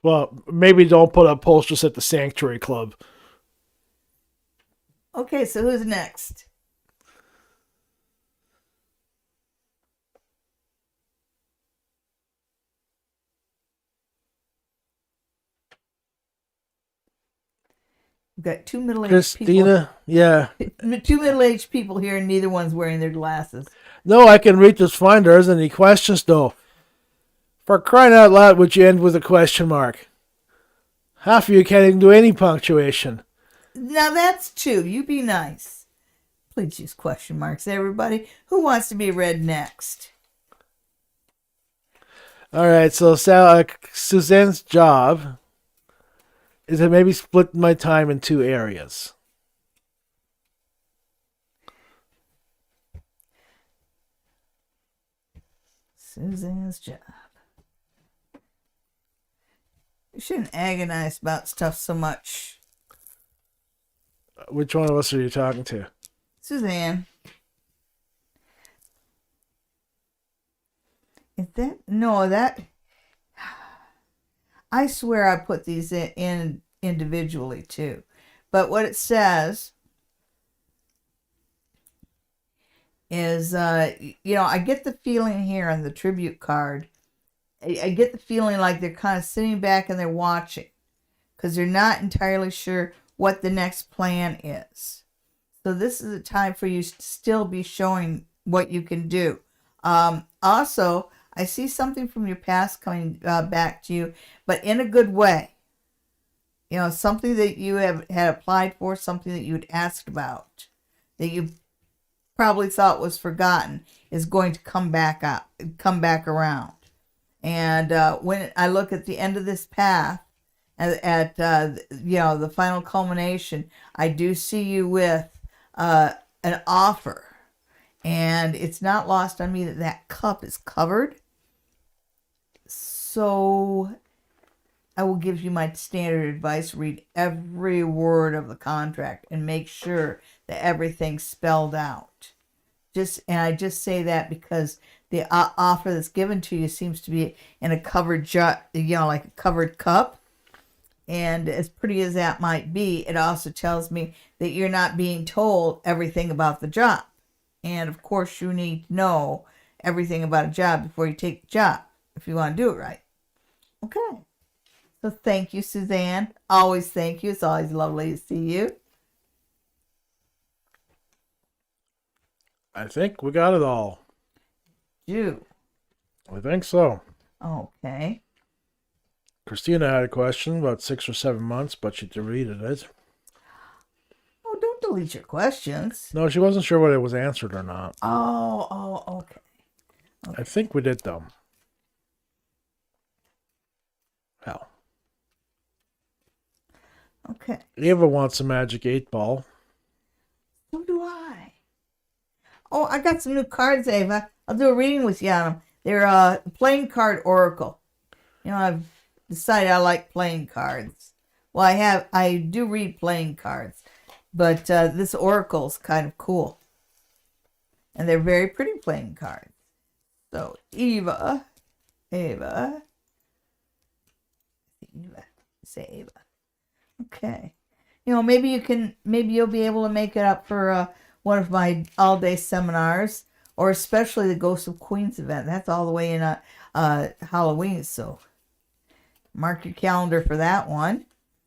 Well, maybe don't put up posters at the Sanctuary Club. Okay, so who's next? We've got two middle-aged people. Christina, yeah. Two middle-aged people here, and neither one's wearing their glasses. No, I can read this fine. There isn't any questions, though. For crying out loud, would you end with a question mark? Half of you can't even do any punctuation. Now that's two. You be nice. Please use question marks, everybody. Who wants to be read next? All right, so Suzanne's job is to maybe split my time in two areas. Suzanne's job. You shouldn't agonize about stuff so much. Which one of us are you talking to? Suzanne. Is that... No, that... I swear I put these in individually too. But what it says is, you know, I get the feeling here on the tribute card, I get the feeling like they're kind of sitting back and they're watching because they're not entirely sure what the next plan is. So this is a time for you to still be showing what you can do. Also, I see something from your past coming back to you, but in a good way. You know, something that you had applied for, something that you had asked about, that you probably thought was forgotten, is going to come back around. And when I look at the end of this path, at you know, the final culmination, I do see you with an offer, and it's not lost on me that that cup is covered. So I will give you my standard advice: read every word of the contract and make sure that everything's spelled out. And I just say that because the offer that's given to you seems to be in a covered like a covered cup. And as pretty as that might be, it also tells me that you're not being told everything about the job. And of course, you need to know everything about a job before you take the job, if you want to do it right. Okay. So thank you, Suzanne. Always thank you. It's always lovely to see you. I think we got it all. You. I think so. Okay. Christina had a question about 6 or 7 months, but she deleted it. Oh, don't delete your questions. No, she wasn't sure whether it was answered or not. Oh, okay. I think we did, though. Hell. Okay. Ava wants a magic 8 ball. So do I. Oh, I got some new cards, Ava. I'll do a reading with you on them. They're playing card oracle. I've decided I like playing cards. Well, I do read playing cards, but this oracle's kind of cool. And they're very pretty playing cards. So, Ava, say Ava. Okay. Maybe you'll be able to make it up for one of my all-day seminars, or especially the Ghost of Queens event. That's all the way in Halloween, so mark your calendar for that one.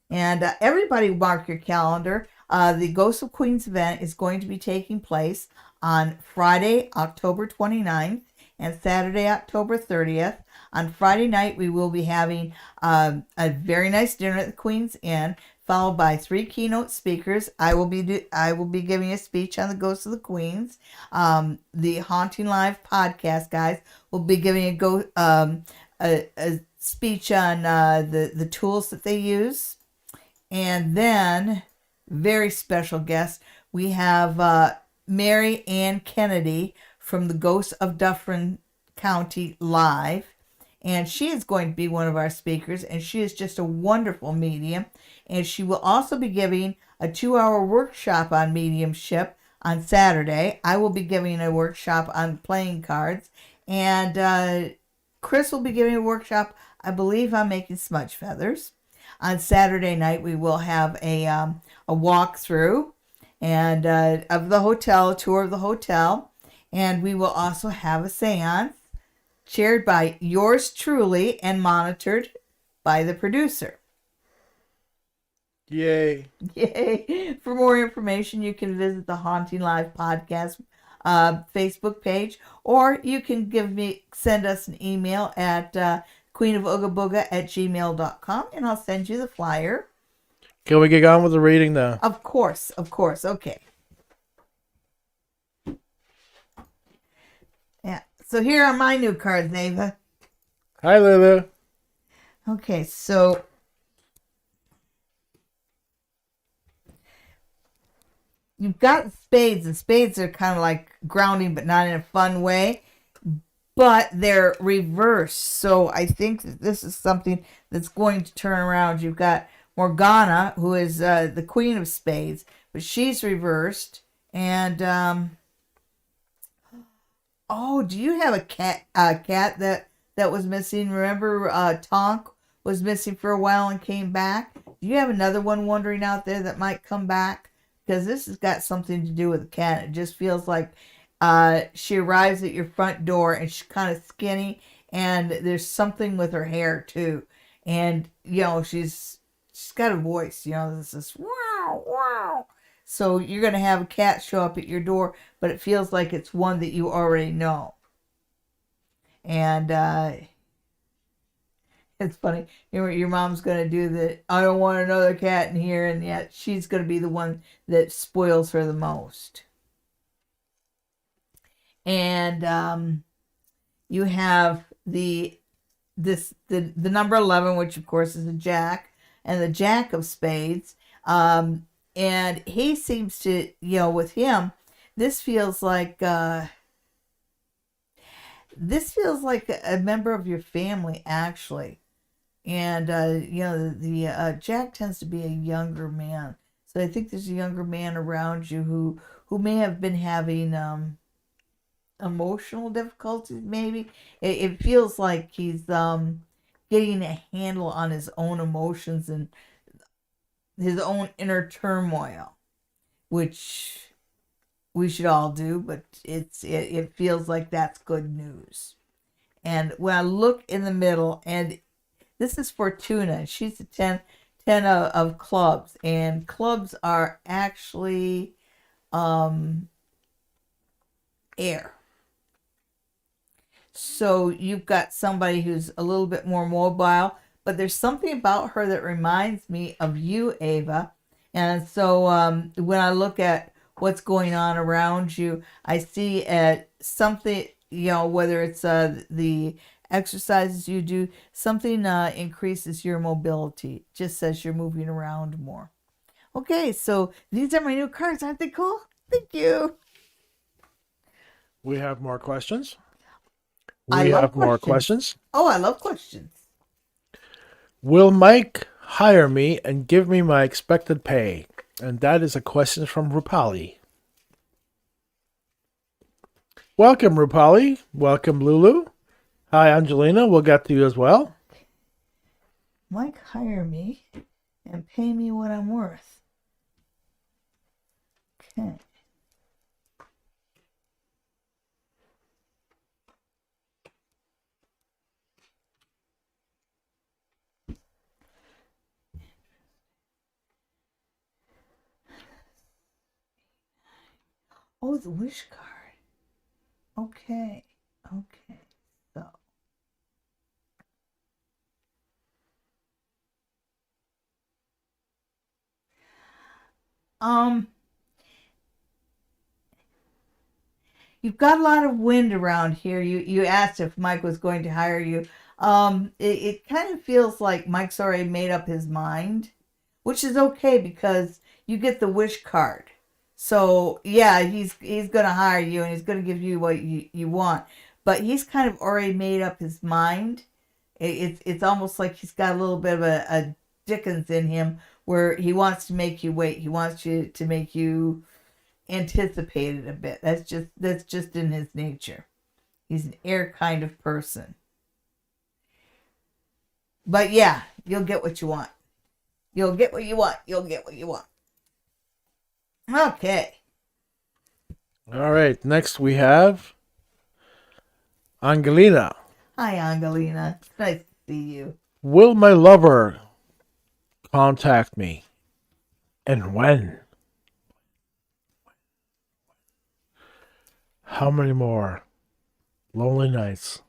And everybody mark your calendar. The Ghost of Queens event is going to be taking place on Friday, October 29th and Saturday, October 30th. On Friday night, we will be having a very nice dinner at the Queen's Inn, followed by 3 keynote speakers. I will be giving a speech on the Ghosts of the Queens. The Haunting Live podcast guys will be giving a speech on the tools that they use. And then, very special guest, we have Mary Ann Kennedy from the Ghosts of Dufferin County Live. And she is going to be one of our speakers, and she is just a wonderful medium. And she will also be giving a 2-hour workshop on mediumship on Saturday. I will be giving a workshop on playing cards. And Chris will be giving a workshop, I believe, on making smudge feathers. On Saturday night, we will have a walkthrough and of the hotel, a tour of the hotel. And we will also have a seance chaired by yours truly and monitored by the producer. Yay. Yay. For more information, you can visit the Haunting Live podcast Facebook page, or you can send us an email at queenofoogaboga@gmail.com, and I'll send you the flyer. Can we get on with the reading now? Of course. Okay. Yeah. So here are my new cards, Ava. Hi, Lulu. Okay, so you've got spades, and spades are kind of like grounding, but not in a fun way. But they're reversed, so I think that this is something that's going to turn around. You've got Morgana, who is the Queen of Spades, but she's reversed. And do you have a cat that was missing? Remember, Tonk was missing for a while and came back. Do you have another one wandering out there that might come back? Because this has got something to do with the cat. It just feels like she arrives at your front door, and she's kind of skinny, and there's something with her hair too. And she's got a voice. This is wow, wow. So you're gonna have a cat show up at your door, but it feels like it's one that you already know. And it's funny. Your mom's gonna do the I don't want another cat in here, and yet she's gonna be the one that spoils her the most. And you have the number 11, which of course is a jack, and the Jack of Spades. And he seems to, with him, this feels like a member of your family, actually. And the Jack tends to be a younger man, so I think there's a younger man around you who may have been having emotional difficulties. Maybe it feels like he's getting a handle on his own emotions and his own inner turmoil, which we should all do, but it feels like that's good news. And when I look in the middle, and this is Fortuna, she's a 10 of clubs, and clubs are actually air. So you've got somebody who's a little bit more mobile, but there's something about her that reminds me of you, Ava. And so when I look at what's going on around you, I see something, whether it's the exercises you do, something increases your mobility. It just says you're moving around more. Okay, so these are my new cards. Aren't they cool? Thank you. We have more questions. I We love have more questions. questions. Oh, I love questions. Will Mike hire me and give me my expected pay? And that is a question from Rupali. Welcome, Rupali. Welcome, Lulu. Hi, Angelina. We'll get to you as well. Mike, hire me and pay me what I'm worth. Okay. Oh, the wish card. Okay. Okay. So. You've got a lot of wind around here. You asked if Mike was going to hire you. It kind of feels like Mike's already made up his mind, which is okay because you get the wish card. So yeah, he's gonna hire you and he's gonna give you what you want. But he's kind of already made up his mind. It's almost like he's got a little bit of a Dickens in him where he wants to make you wait. He wants you to make you anticipate it a bit. That's just in his nature. He's an air kind of person. But yeah, you'll get what you want. You'll get what you want. You'll get what you want. Okay. All right. Next, we have Angelina. Hi, Angelina. It's nice to see you. Will my lover contact me? And when? How many more lonely nights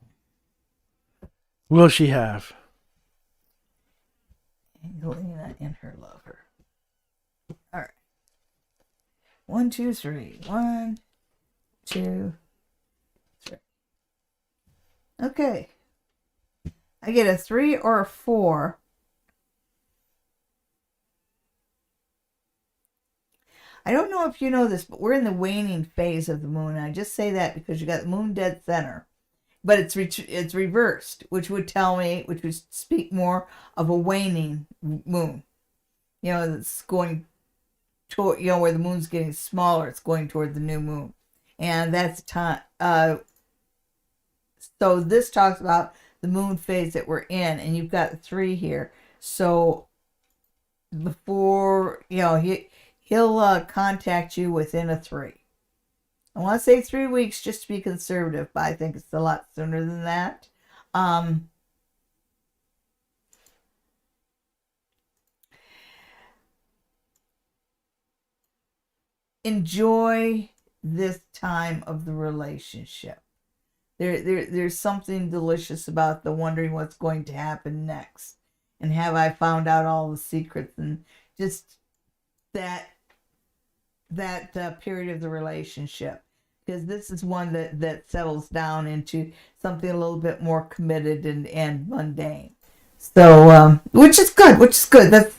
will she have? Angelina and her lover. All right. 1, 2, 3. 1, 2, 3. Okay. I get a 3 or a 4. I don't know if you know this, but we're in the waning phase of the moon. I just say that because you got the moon dead center, but it's reversed, which would speak more of a waning moon. You know, it's going toward, where the moon's getting smaller. It's going toward the new moon, and that's time. So this talks about the moon phase that we're in, and you've got 3 here. So before he'll contact you within a 3. I want to say 3 weeks just to be conservative, but I think it's a lot sooner than that. Enjoy this time of the relationship. There's something delicious about the wondering what's going to happen next, and have I found out all the secrets, and just that period of the relationship, because this is one that settles down into something a little bit more committed and mundane. So which is good. That's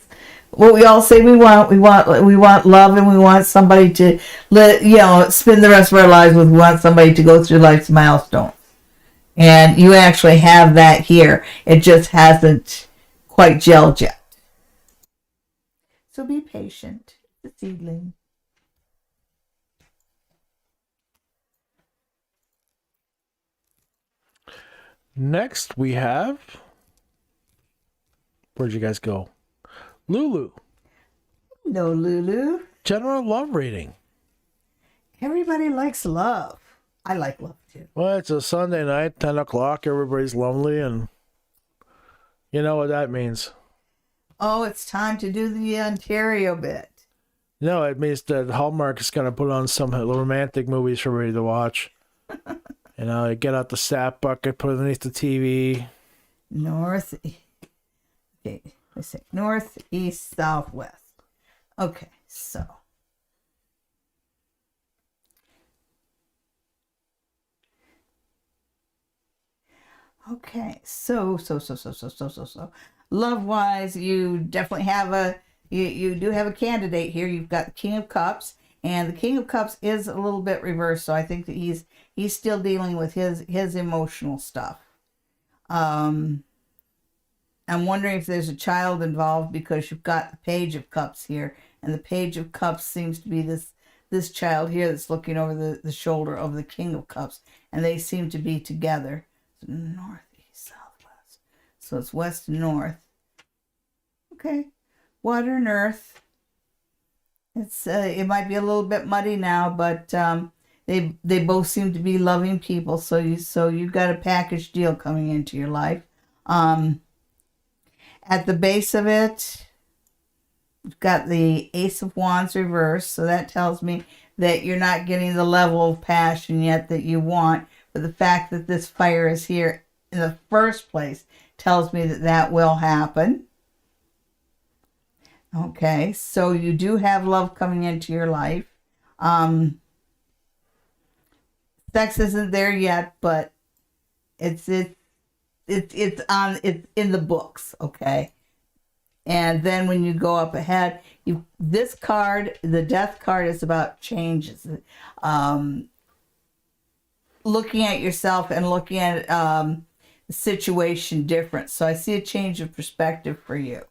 what we all say we want. We want love, and we want somebody to spend the rest of our lives with. We want somebody to go through life's milestones, and you actually have that here. It just hasn't quite gelled yet. So be patient, the seedling. Next, we have. Where'd you guys go? Lulu. No, Lulu. General love reading. Everybody likes love. I like love too. Well, it's a Sunday night, 10 o'clock. Everybody's lonely, and you know what that means. Oh, it's time to do the Ontario bit. No, it means that Hallmark is going to put on some romantic movies for everybody to watch. You get out the sap bucket, put it underneath the TV. Okay, let's see. North, east, southwest. Okay, so. Okay, so. Love wise, you definitely have you do have a candidate here. You've got the King of Cups, and the King of Cups is a little bit reversed. So I think that he's still dealing with his emotional stuff. I'm wondering if there's a child involved because you've got the Page of Cups here, and the Page of Cups seems to be this child here that's looking over the shoulder of the King of Cups, and they seem to be together. North, east, southwest. So it's west and north. Okay. Water and earth. It's it might be a little bit muddy now, but they both seem to be loving people. So you've got a package deal coming into your life. At the base of it, you've got the Ace of Wands reversed. So that tells me that you're not getting the level of passion yet that you want. But the fact that this fire is here in the first place tells me that that will happen. Okay, so you do have love coming into your life. Sex isn't there yet, but it's in the books. Okay, and then when you go up ahead, this card, the Death card, is about changes. Looking at yourself and looking at the situation different. So I see a change of perspective for you.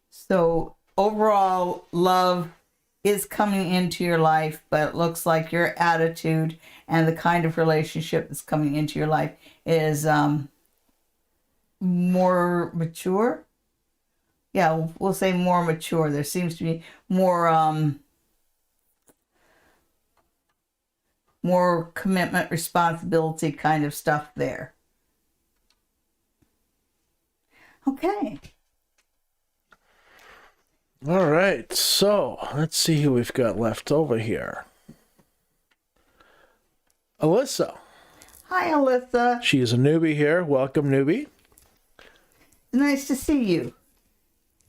So overall, love is coming into your life, but it looks like your attitude and the kind of relationship that's coming into your life is more mature. Yeah, we'll say more mature. There seems to be more commitment, responsibility kind of stuff there. Okay. All right, so let's see who we've got left over here. Alyssa. Hi, Alyssa. She is a newbie here. Welcome, newbie. Nice to see you.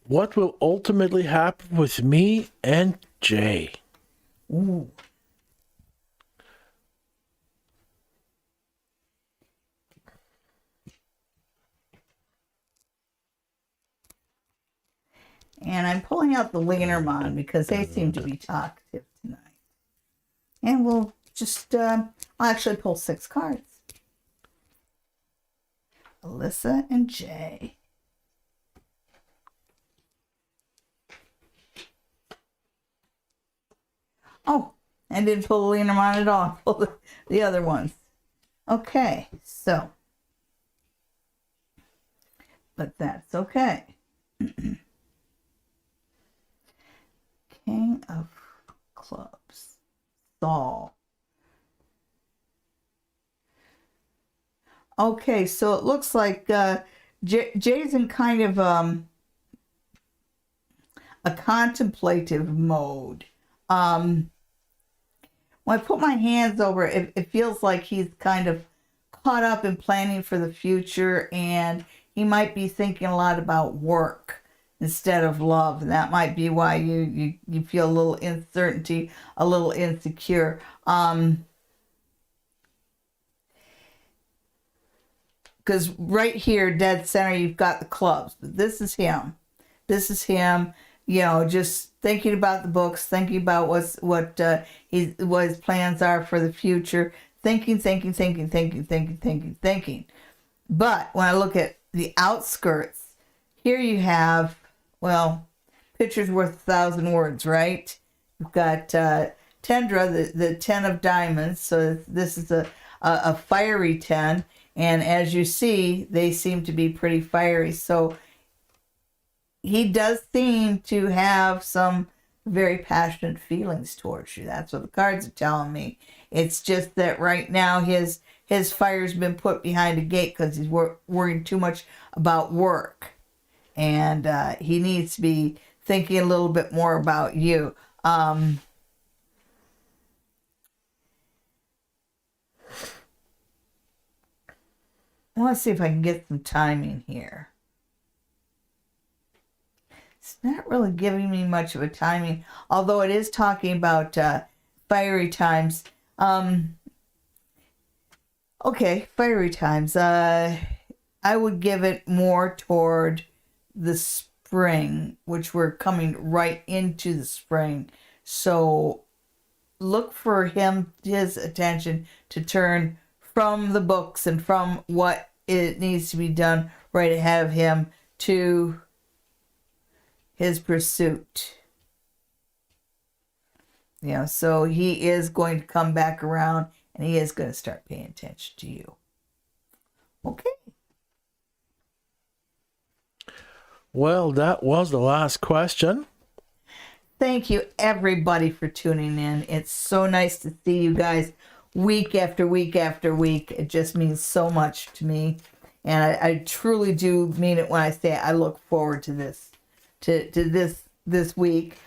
What will ultimately happen with me and Jay? Ooh. And I'm pulling out the Lenormand because they seem to be talkative tonight. And we'll just, I'll actually pull 6 cards. Alyssa and Jay. Oh, I didn't pull the Lenormand at all. I pulled the other ones. Okay, so. But that's okay. King of Clubs. Saul. Okay, so it looks like Jay's in kind of a contemplative mode. When I put my hands over it, it feels like he's kind of caught up in planning for the future, and he might be thinking a lot about work instead of love. And that might be why you feel a little uncertainty, a little insecure. Because right here, dead center, you've got the clubs. But this is him. This is him, you know, just thinking about the books, thinking about what his plans are for the future, thinking. But when I look at the outskirts, here you have, well, picture's worth 1,000 words, right? You've got Tendra, the 10 of diamonds. So this is a fiery 10. And as you see, they seem to be pretty fiery. So he does seem to have some very passionate feelings towards you. That's what the cards are telling me. It's just that right now his fire's been put behind a gate because he's worrying too much about work. And he needs to be thinking a little bit more about you. I want to see if I can get some timing here. It's not really giving me much of a timing, although it is talking about fiery times. Okay, fiery times. I would give it more toward the spring, which we're coming right into the spring. So look for his attention to turn from the books and from what it needs to be done right ahead of him to his pursuit. So he is going to come back around and he is going to start paying attention to you. Okay. Well, that was the last question. Thank you, everybody, for tuning in. It's so nice to see you guys week after week after week. It just means so much to me. And I truly do mean it when I say I look forward to this, to this week.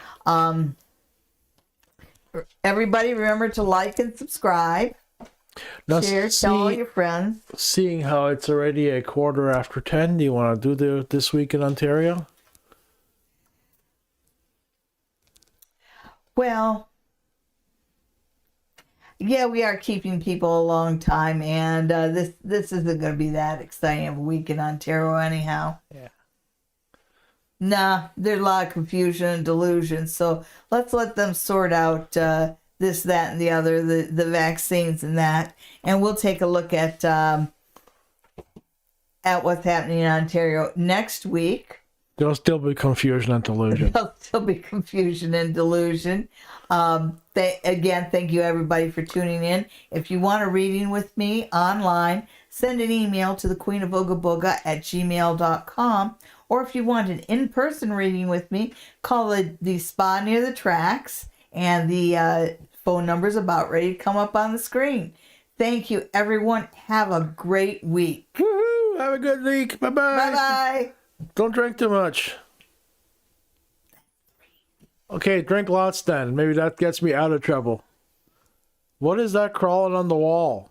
Everybody, remember to like and subscribe. Now, Share, tell all your friends. Seeing how it's already a 10:15, do you want to do This Week in Ontario? Well, yeah, we are keeping people a long time, and this isn't going to be that exciting of a week in Ontario anyhow. Yeah. Nah, there's a lot of confusion and delusion, so let's let them sort out this, that, and the other, the vaccines and that, and we'll take a look at what's happening in Ontario next week. There'll still be confusion and delusion. There'll still be confusion and delusion. Again, thank you everybody for tuning in. If you want a reading with me online, send an email to thequeenofoogaboga@gmail.com. Or if you want an in-person reading with me, call the spa near the tracks, and the phone number's about ready to come up on the screen. Thank you, everyone. Have a great week. Woohoo! Have a good week. Bye-bye. Bye-bye. Don't drink too much. Okay, drink lots then. Maybe that gets me out of trouble. What is that crawling on the wall?